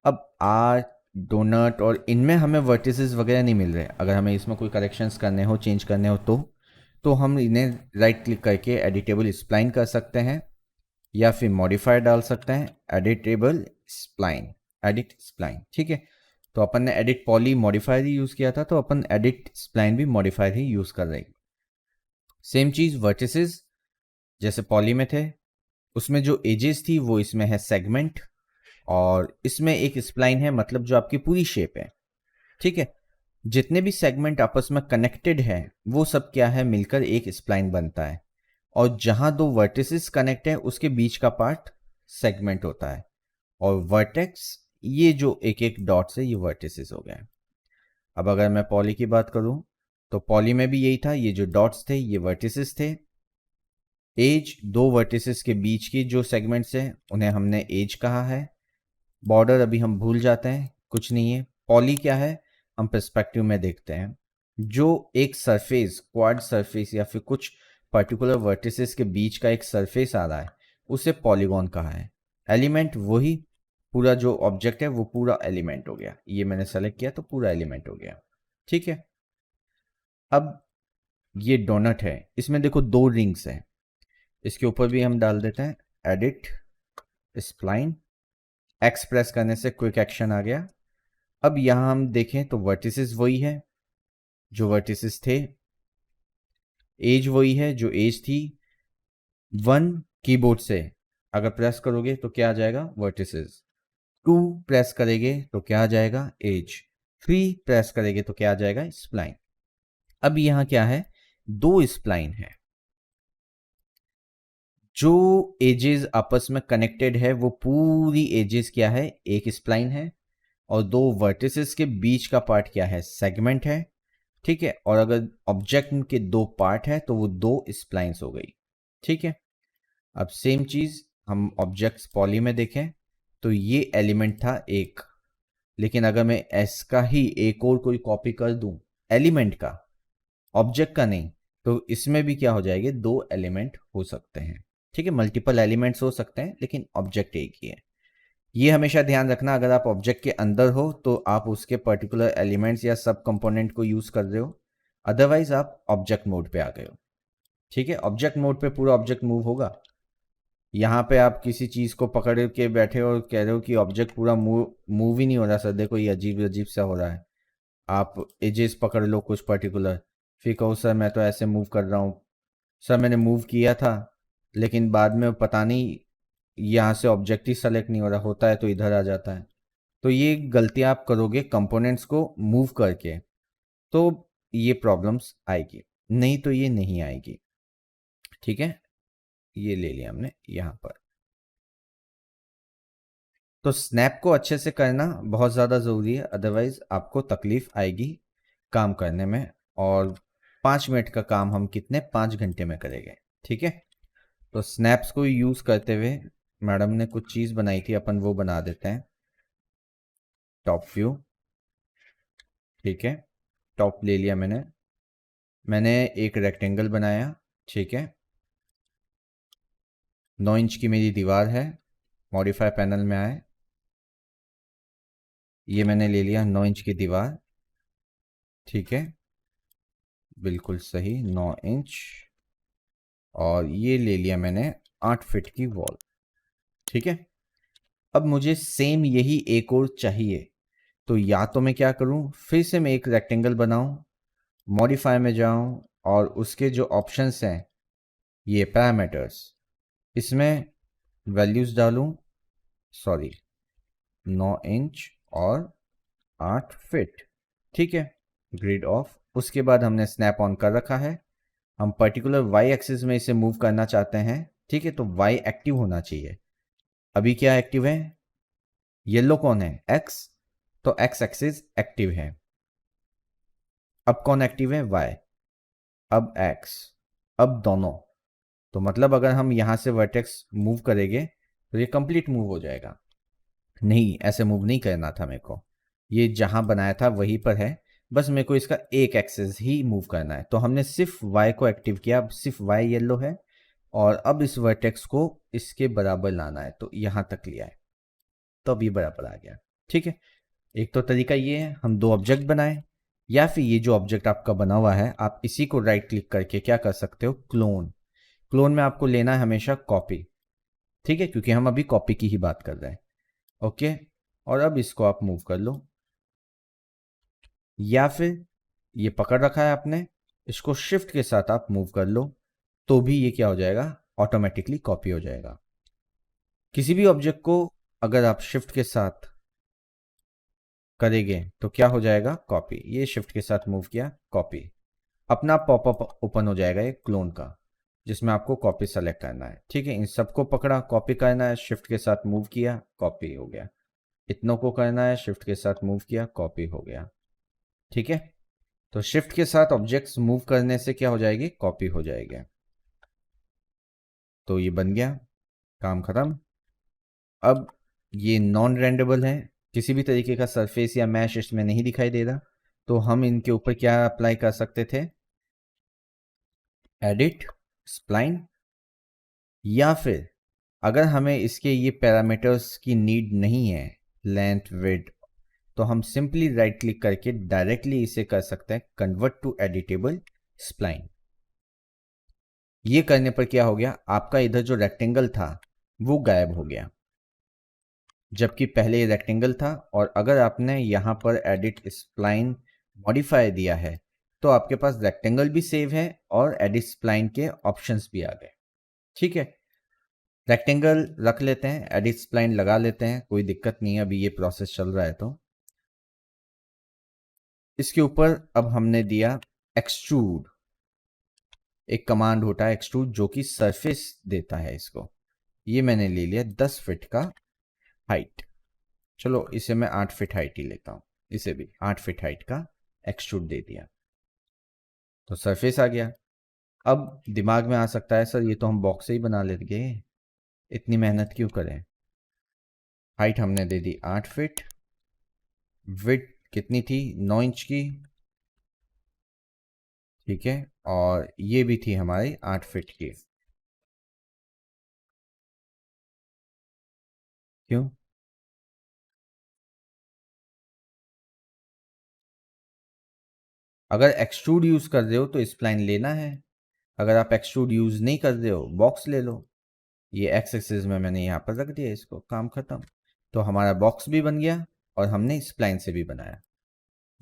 अब आर डोनट और इनमें हमें वर्टिसेस वगैरह नहीं मिल रहे, अगर हमें इसमें कोई करेक्शंस करने हो, चेंज करने हो तो हम इन्हें राइट क्लिक करके एडिटेबल स्प्लाइन कर सकते हैं या फिर मॉडिफायर डाल सकते हैं, एडिटेबल स्प्लाइन, एडिट स्प्लाइन। ठीक है, तो अपन ने एडिट पॉली मॉडिफायर ही यूज़ किया था, तो अपन एडिट स्प्लाइन भी मॉडिफायर ही यूज़ कर रहे हैं। सेम चीज़ वर्टिसेस जैसे पॉली में थे, उसमें जो एजेस थी वो इसमें है सेगमेंट, और इसमें एक स्प्लाइन है, मतलब जो आपकी पूरी शेप है। ठीक है, जितने भी सेगमेंट आपस में कनेक्टेड है वो सब क्या है, मिलकर एक स्प्लाइन बनता है, और जहां दो वर्टिसेस कनेक्ट है उसके बीच का पार्ट सेगमेंट होता है, और वर्टेक्स ये जो एक एक डॉट से ये वर्टिसेस हो गए। अब अगर मैं पॉली की बात करूं तो पॉली में भी यही था, ये जो डॉट्स थे ये वर्टिसेस थे, एज दो वर्टिसेस के बीच की जो सेगमेंट्स हैं उन्हें हमने एज कहा है, बॉर्डर अभी हम भूल जाते हैं, कुछ नहीं है। पॉली क्या है हम पर्सपेक्टिव में देखते हैं, जो एक सरफेस क्वाड सरफेस या फिर कुछ पर्टिकुलर वर्टिसेस के बीच का एक सरफेस आ रहा है उसे पॉलीगॉन कहा है। एलिमेंट वही, पूरा जो ऑब्जेक्ट है वो पूरा एलिमेंट हो गया, ये मैंने सेलेक्ट किया तो पूरा एलिमेंट हो गया। ठीक है, अब ये डोनट है, इसमें देखो दो रिंग्स हैं, इसके ऊपर भी हम डाल देते हैं एडिट स्प्लाइन, एक्स प्रेस करने से क्विक एक्शन आ गया। अब यहां हम देखें तो वर्टिसेस वही है जो वर्टिसेस थे, एज वही है जो एज थी। 1 कीबोर्ड से अगर प्रेस करोगे तो क्या आ जाएगा, वर्टिसेस। 2 प्रेस करेंगे तो क्या आ जाएगा, एज। 3 प्रेस करेंगे तो क्या आ जाएगा, स्प्लाइन। अब यहां क्या है, दो स्प्लाइन है, जो एजेस आपस में कनेक्टेड है वो पूरी एजेस क्या है, एक स्प्लाइन है, और दो वर्टिसेस के बीच का पार्ट क्या है, सेगमेंट है। ठीक है, और अगर ऑब्जेक्ट के दो पार्ट है तो वो दो स्प्लाइंस हो गई। ठीक है, अब सेम चीज हम ऑब्जेक्ट्स पॉली में देखें तो ये एलिमेंट था एक, लेकिन अगर मैं एस का ही एक और कोई कॉपी कर दूं एलिमेंट का, ऑब्जेक्ट का नहीं, तो इसमें भी क्या हो जाएंगे, दो एलिमेंट हो सकते हैं। ठीक है, मल्टीपल एलिमेंट्स हो सकते हैं लेकिन ऑब्जेक्ट एक ही है। ये हमेशा ध्यान रखना, अगर आप ऑब्जेक्ट के अंदर हो तो आप उसके पर्टिकुलर एलिमेंट्स या सब कंपोनेंट को यूज कर रहे हो, अदरवाइज आप ऑब्जेक्ट मोड पे आ गए हो। ठीक है, ऑब्जेक्ट मोड पे पूरा ऑब्जेक्ट मूव होगा। यहाँ पे आप किसी चीज को पकड़ के बैठे हो और कह रहे हो कि ऑब्जेक्ट पूरा मूव ही नहीं हो रहा सर, देखो ये अजीब अजीब सा हो रहा है, आप एजेस पकड़ लो कुछ पर्टिकुलर, फिर कहो सर मैं तो ऐसे मूव कर रहा हूँ, सर मैंने मूव किया था लेकिन बाद में पता नहीं यहाँ से ऑब्जेक्ट ही सेलेक्ट नहीं हो रहा, होता है तो इधर आ जाता है। तो ये गलतियाँ आप करोगे कंपोनेंट्स को मूव करके तो ये प्रॉब्लम्स आएगी, नहीं तो ये नहीं आएगी। ठीक है, ये ले लिया हमने यहाँ पर। तो स्नैप को अच्छे से करना बहुत ज़्यादा ज़रूरी है, अदरवाइज आपको तकलीफ आएगी काम करने में, और 5 मिनट का काम हम कितने 5 घंटे में करेंगे। ठीक है, तो स्नैप्स को यूज़ करते हुए मैडम ने कुछ चीज़ बनाई थी, अपन वो बना देते हैं। टॉप व्यू, ठीक है, टॉप ले लिया मैंने एक रेक्टेंगल बनाया। ठीक है, 9 इंच की मेरी दीवार है, मॉडिफाई पैनल में आए, ये मैंने ले लिया 9 इंच की दीवार। ठीक है, बिल्कुल सही 9 इंच, और ये ले लिया मैंने 8 फीट की वॉल। ठीक है, अब मुझे सेम यही एक और चाहिए, तो या तो मैं क्या करूं, फिर से मैं एक रेक्टेंगल बनाऊं, मॉडिफाई में जाऊं, और उसके जो ऑप्शंस हैं ये पैरामीटर्स, इसमें वैल्यूज़ डालूं, सॉरी 9 इंच और 8 फीट, ठीक है, ग्रिड ऑफ। उसके बाद हमने स्नैप ऑन कर रखा है, हम पर्टिकुलर वाई एक्सिस में इसे मूव करना चाहते हैं, ठीक है, तो वाई एक्टिव होना चाहिए। अभी क्या एक्टिव है, येलो कौन है, एक्स, तो एक्स एक्सिस एक्टिव है। अब कौन एक्टिव है, वाई, अब एक्स, अब दोनों। तो मतलब अगर हम यहां से वर्टेक्स मूव करेंगे तो ये कंप्लीट मूव हो जाएगा। नहीं, ऐसे मूव नहीं करना था मेरे को, ये जहां बनाया था वहीं पर है, बस मेरे को इसका एक एक्सेस ही मूव करना है। तो हमने सिर्फ y को एक्टिव किया, अब सिर्फ y येलो है, और अब इस वर्टेक्स को इसके बराबर लाना है, तो यहां तक लिया है, तो अब ये बराबर आ गया, ठीक है। एक तो तरीका ये है हम दो ऑब्जेक्ट बनाए, या फिर ये जो ऑब्जेक्ट आपका बना हुआ है आप इसी को राइट क्लिक करके क्या कर सकते हो, क्लोन। क्लोन में आपको लेना है हमेशा कॉपी, ठीक है, क्योंकि हम अभी कॉपी की ही बात कर रहे हैं, ओके। और अब इसको आप मूव कर लो, या फिर ये पकड़ रखा है आपने, इसको शिफ्ट के साथ आप मूव कर लो, तो भी ये क्या हो जाएगा, ऑटोमेटिकली कॉपी हो जाएगा। किसी भी ऑब्जेक्ट को अगर आप शिफ्ट के साथ करेंगे तो क्या हो जाएगा, कॉपी। ये शिफ्ट के साथ मूव किया, कॉपी, अपना पॉपअप ओपन हो जाएगा एक क्लोन का, जिसमें आपको कॉपी सेलेक्ट करना है, ठीक है। इन सबको पकड़ा, कॉपी करना है, शिफ्ट के साथ मूव किया, कॉपी हो गया। इतनों को करना है, शिफ्ट के साथ मूव किया, कॉपी हो गया, ठीक है। तो शिफ्ट के साथ ऑब्जेक्ट्स मूव करने से क्या हो जाएगी, कॉपी हो जाएगी। तो ये बन गया, काम खत्म। अब ये नॉन रेंडेबल है, किसी भी तरीके का सरफेस या मैश इसमें नहीं दिखाई दे रहा, तो हम इनके ऊपर क्या अप्लाई कर सकते थे, एडिट स्प्लाइन, या फिर अगर हमें इसके ये पैरामीटर्स की नीड नहीं है, लेंथ विड्थ, तो हम सिंपली राइट क्लिक करके डायरेक्टली इसे कर सकते हैं कन्वर्ट टू एडिटेबल स्प्लाइन। ये करने पर क्या हो गया, आपका इधर जो रेक्टेंगल था वो गायब हो गया, जबकि पहले ये रेक्टेंगल था। और अगर आपने यहाँ पर एडिट स्प्लाइन मॉडिफाई दिया है तो आपके पास रेक्टेंगल भी सेव है और एडिट स्प्लाइन के ऑप्शंस भी आ गए, ठीक है। रेक्टेंगल रख लेते हैं, एडिट स्प्लाइन लगा लेते हैं, कोई दिक्कत नहीं है, अभी ये प्रोसेस चल रहा है। तो इसके ऊपर अब हमने दिया एक्सट्रूड, एक कमांड होता है एक्सट्रूड जो कि सरफेस देता है इसको। ये मैंने ले लिया 10 फीट का हाइट, चलो इसे मैं 8 फीट हाइट ही लेता हूँ, इसे भी 8 फीट हाइट का एक्सट्रूड दे दिया, तो सरफेस आ गया। अब दिमाग में आ सकता है सर ये तो हम बॉक्स से ही बना लेंगे, इतनी मेहनत क्यों करें। हाइट हमने दे दी 8 फीट, विड्थ कितनी थी, 9 इंच की, ठीक है, और ये भी थी हमारी 8 फीट की। क्यों, अगर एक्सट्रूड यूज कर रहे हो तो स्प्लाइन लेना है, अगर आप एक्सट्रूड यूज नहीं कर रहे हो बॉक्स ले लो। ये एक्स एक्सिस में मैंने यहाँ पर रख दिया इसको, काम खत्म। तो हमारा बॉक्स भी बन गया और हमने स्प्लाइन से भी बनाया।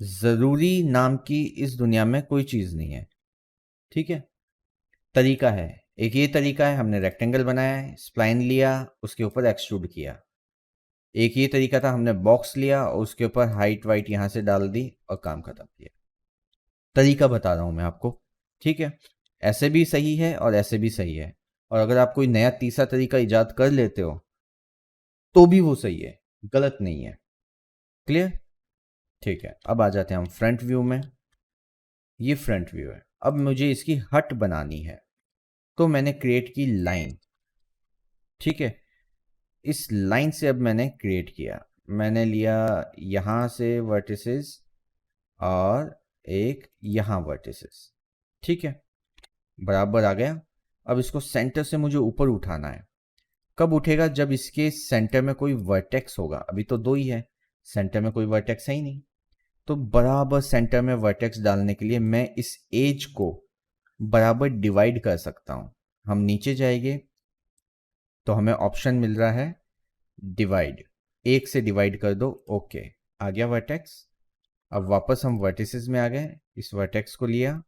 जरूरी नाम की इस दुनिया में कोई चीज नहीं है, ठीक है। तरीका है, एक ये तरीका है, हमने रेक्टेंगल बनाया है, स्प्लाइन लिया, उसके ऊपर एक्सट्रूड किया। एक ये तरीका था, हमने बॉक्स लिया और उसके ऊपर हाइट वाइट यहाँ से डाल दी और काम खत्म किया। तरीका बता रहा हूँ मैं आपको, ठीक है। ऐसे भी सही है और ऐसे भी सही है, और अगर आप कोई नया तीसरा तरीका इजाद कर लेते हो तो भी वो सही है, गलत नहीं है। क्लियर, ठीक है। अब आ जाते हैं हम फ्रंट व्यू में। ये फ्रंट व्यू है, अब मुझे इसकी हट बनानी है, तो मैंने क्रिएट की लाइन, ठीक है। इस लाइन से अब मैंने क्रिएट किया, मैंने लिया यहां से वर्टिसेस और एक यहां वर्टिसेस, ठीक है, बराबर आ गया। अब इसको सेंटर से मुझे ऊपर उठाना है, कब उठेगा, जब इसके सेंटर में कोई वर्टेक्स होगा। अभी तो दो ही है, सेंटर में कोई वर्टेक्स है ही नहीं, तो बराबर सेंटर में वर्टेक्स डालने के लिए मैं इस एज को बराबर डिवाइड कर सकता हूं। हम नीचे जाएंगे तो हमें ऑप्शन मिल रहा है डिवाइड, एक से डिवाइड कर दो, ओके, आ गया वर्टेक्स। अब वापस हम वर्टिसेस में आ गए, इस वर्टेक्स को लिया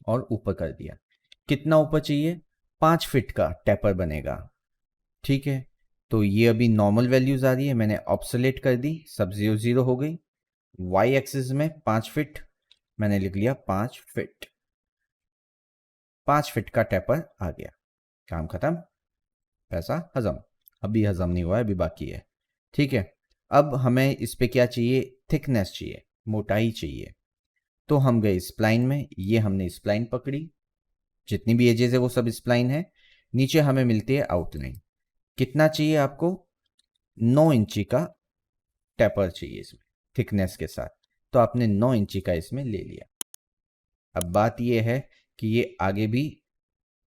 और ऊपर कर दिया। कितना ऊपर चाहिए? 5 फीट का टैपर बनेगा। ठीक है, तो ये अभी नॉर्मल वैल्यूज आ रही है, मैंने ऑब्सोलेट कर दी, सब 0 0 हो गई। वाई एक्सिस में 5 फीट, मैंने लिख लिया 5 फीट। 5 फीट का टैपर आ गया, काम खत्म, पैसा हजम। अभी हजम नहीं हुआ है, अभी बाकी है। ठीक है, अब हमें इस पे क्या चाहिए? थिकनेस चाहिए, मोटाई चाहिए। तो हम गए स्प्लाइन में, ये हमने स्प्लाइन पकड़ी, जितनी भी एजेस है वो सब स्प्लाइन है। नीचे हमें मिलती है आउटलाइन। कितना चाहिए आपको? 9 इंची का टैपर चाहिए इसमें थिकनेस के साथ, तो आपने 9 इंची का इसमें ले लिया। अब बात ये है कि ये आगे भी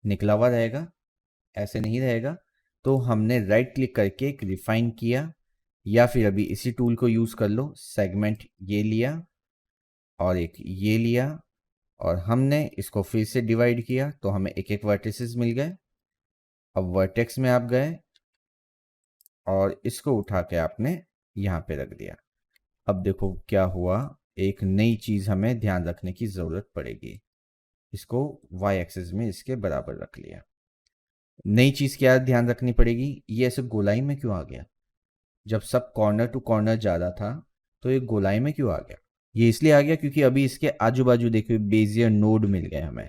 निकला हुआ रहेगा, ऐसे नहीं रहेगा। तो हमने राइट क्लिक करके एक रिफाइन किया, या फिर अभी इसी टूल को यूज़ कर लो, सेगमेंट ये लिया और एक ये लिया, और हमने इसको फिर से डिवाइड किया, तो हमें एक एक वर्टिसेस मिल गए। अब वर्टेक्स में आप गए और इसको उठा के आपने यहाँ पे रख दिया। अब देखो क्या हुआ, एक नई चीज़ हमें ध्यान रखने की ज़रूरत पड़ेगी। इसको वाई एक्सिस में इसके बराबर रख लिया। नई चीज़ क्या ध्यान रखनी पड़ेगी? ये ऐसे गोलाई में क्यों आ गया? जब सब कॉर्नर टू कॉर्नर जा रहा था तो ये गोलाई में क्यों आ गया? ये इसलिए आ गया क्योंकि अभी इसके आजू बाजू देखिए बेजियर नोड मिल गए हमें,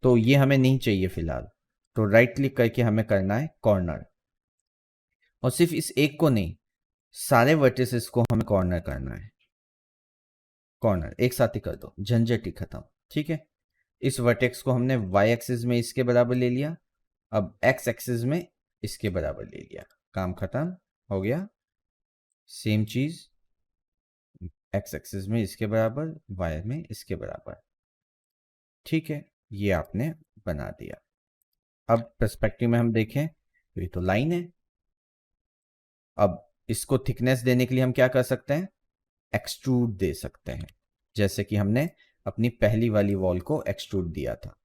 तो ये हमें नहीं चाहिए फिलहाल। तो राइट क्लिक करके हमें करना है कॉर्नर, और सिर्फ इस एक को नहीं, सारे वर्टिसेस को हमें कॉर्नर करना है। कॉर्नर एक साथ ही कर दो, झंझट ही खत्म। ठीक है, इस वर्टेक्स को हमने वाई एक्सिस में इसके बराबर ले लिया, अब एक्स एक्सिस में इसके बराबर ले लिया, काम खत्म हो गया। सेम चीज एक्स एक्सिस में इसके बराबर, वाई में इसके बराबर। ठीक है, ये आपने बना दिया। अब पर्सपेक्टिव में हम देखें तो ये तो लाइन है। अब इसको थिकनेस देने के लिए हम क्या कर सकते हैं? एक्सट्रूड दे सकते हैं, जैसे कि हमने अपनी पहली वाली वॉल को एक्सट्रूड दिया था।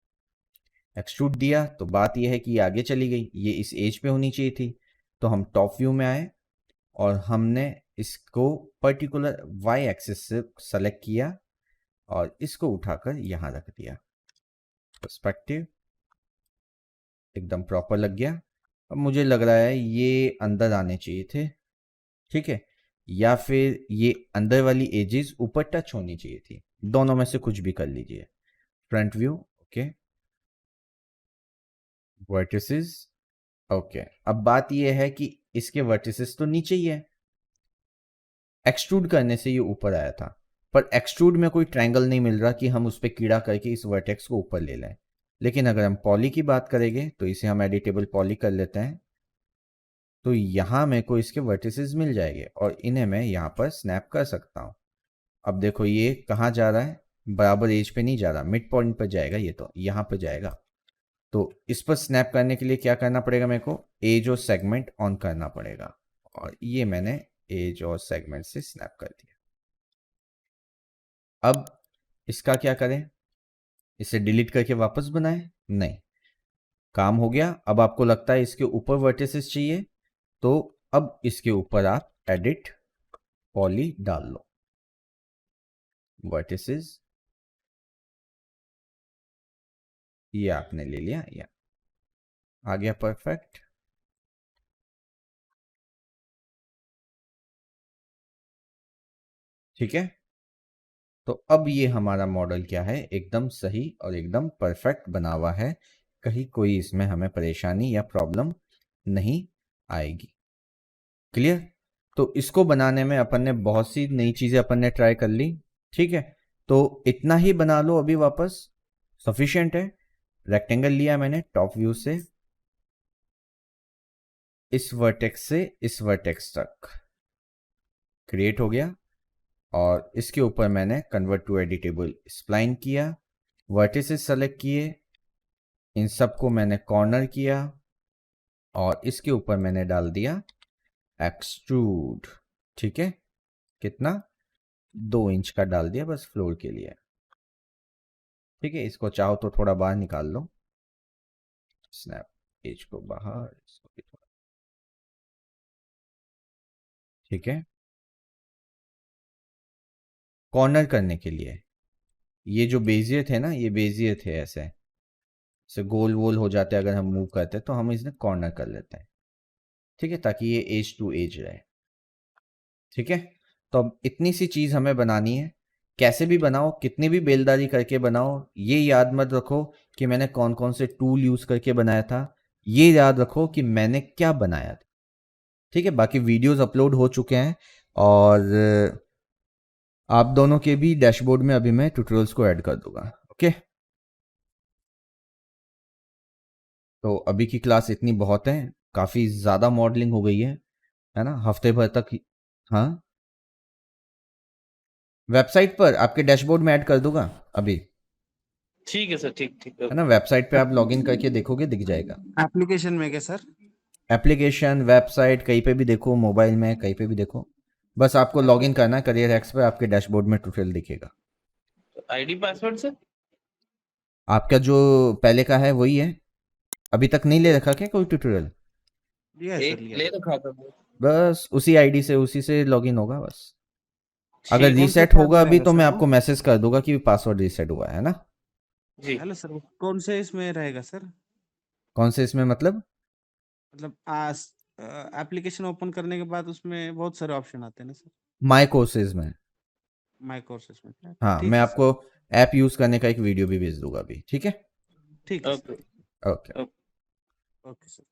एक्सट्रूड दिया तो बात यह है कि ये आगे चली गई, ये इस एज पे होनी चाहिए थी। तो हम टॉप व्यू में आए और हमने इसको पर्टिकुलर वाई एक्सिस से सेलेक्ट किया और इसको उठाकर यहाँ रख दिया। पर्सपेक्टिव एकदम प्रॉपर लग गया। अब मुझे लग रहा है ये अंदर आने चाहिए थे। ठीक है, या फिर ये अंदर वाली एजेस ऊपर टच होनी चाहिए थी, दोनों में से कुछ भी कर लीजिए। Front view okay, vertices okay. अब बात ये है कि इसके वर्टिसेस तो नीचे ही है, एक्सट्रूड करने से ये ऊपर आया था, पर एक्सट्रूड में कोई ट्रायंगल नहीं मिल रहा कि हम उस पर कीड़ा करके इस वर्टेक्स को ऊपर ले लें। लेकिन अगर हम पॉली की बात करेंगे तो इसे हम एडिटेबल पॉली कर लेते हैं, तो यहाँ मेरे को इसके वर्टिसेस मिल जाएंगे और इन्हें मैं यहाँ पर स्नैप कर सकता हूँ। अब देखो ये कहाँ जा रहा है, बराबर एज पे नहीं जा रहा, मिड पॉइंट पर जाएगा, ये तो यहाँ पर जाएगा। तो इस पर स्नैप करने के लिए क्या करना पड़ेगा? मेरे को एज और सेगमेंट ऑन करना पड़ेगा, और ये मैंने एज और सेगमेंट से स्नैप कर दिया। अब इसका क्या करें? इसे डिलीट करके वापस बनाएं? नहीं, काम हो गया। अब आपको लगता है इसके ऊपर वर्टिसेस चाहिए, तो अब इसके ऊपर आप एडिट पॉली डाल लो, वर्टिसेस ये आपने ले लिया, या आ गया परफेक्ट। ठीक है, तो अब ये हमारा मॉडल क्या है, एकदम सही और एकदम परफेक्ट बना हुआ है, कहीं कोई इसमें हमें परेशानी या प्रॉब्लम नहीं आएगी। क्लियर? तो इसको बनाने में अपन ने बहुत सी नई चीजें अपन ने ट्राई कर ली। ठीक है, तो इतना ही बना लो अभी, वापस सफिशिएंट है। रेक्टेंगल लिया मैंने टॉप व्यू से, इस वर्टेक्स से इस वर्टेक्स तक क्रिएट हो गया, और इसके ऊपर मैंने कन्वर्ट टू एडिटेबल स्प्लाइन किया, वर्टिसेस सेलेक्ट किए, इन सबको मैंने कॉर्नर किया, और इसके ऊपर मैंने डाल दिया एक्सट्रूड। ठीक है, कितना? 2 इंच का डाल दिया बस फ्लोर के लिए। ठीक है, इसको चाहो तो थोड़ा बाहर निकाल लो, स्नैप एज को बाहर, इसको भी थोड़ा। ठीक है, कॉर्नर करने के लिए ये जो बेजियर थे ना, ये बेजियर थे ऐसे गोल वोल हो जाते हैं अगर हम मूव करते हैं, तो हम इसे कॉर्नर कर लेते हैं, ठीक है, ताकि ये एज टू एज रहे, ठीक है। तो अब इतनी सी चीज हमें बनानी है, कैसे भी बनाओ, कितनी भी बेलदारी करके बनाओ, ये याद मत रखो कि मैंने कौन कौन से टूल यूज करके बनाया था, ये याद रखो कि मैंने क्या बनाया था, ठीक है। बाकी वीडियोस अपलोड हो चुके हैं, और आप दोनों के भी डैशबोर्ड में अभी मैं ट्यूटोरियल्स को ऐड कर दूंगा, ओके। तो अभी की क्लास इतनी बहुत है, काफ़ी ज़्यादा मॉडलिंग हो गई है ना, हफ्ते भर तक हाँ, वेबसाइट पर आपके डैशबोर्ड में ऐड कर दूंगा अभी, ठीक है सर, ठीक ठीक है ना। वेबसाइट पे आप लॉगिन करके देखोगे, दिख जाएगा। एप्लीकेशन में क्या सर? एप्लीकेशन, वेबसाइट, कहीं पे भी देखो, मोबाइल में कहीं पे भी देखो, बस आपको लॉगिन करना है करियर एक्स पे, आपके डैशबोर्ड में ट्यूटोरियल दिखेगा। ID password sir? आपका जो पहले का है वही है, अभी तक नहीं ले रखा क्या कोई ट्यूटोरियल? लिया है सर, एक लिया ले है। रखा था। बस उसी आईडी से, उसी से लॉगिन होगा बस। अगर ठीक कौन से रीसेट टैब होगा में अभी रहेगा तो सर मैं वो? आपको मैसेज कर दूंगा कि पासवर्ड रीसेट हुआ है ना। जी। हेलो सर, वो कौन से इसमें रहेगा सर? कौन से इसमें मतलब? मतलब एप्लीकेशन ओपन करने के बाद उसमें बहुत सारे ऑप्शन आते हैं ना सर, माय कोर्सेज में। माय कोर्सेज में क्या? हाँ, ठीक मैं है सर, आपको ऐप यूज करने का एक वीडियो भी भेज दूंगा अभी, ठीक है। ठीक है okay sir, okay. Okay sir.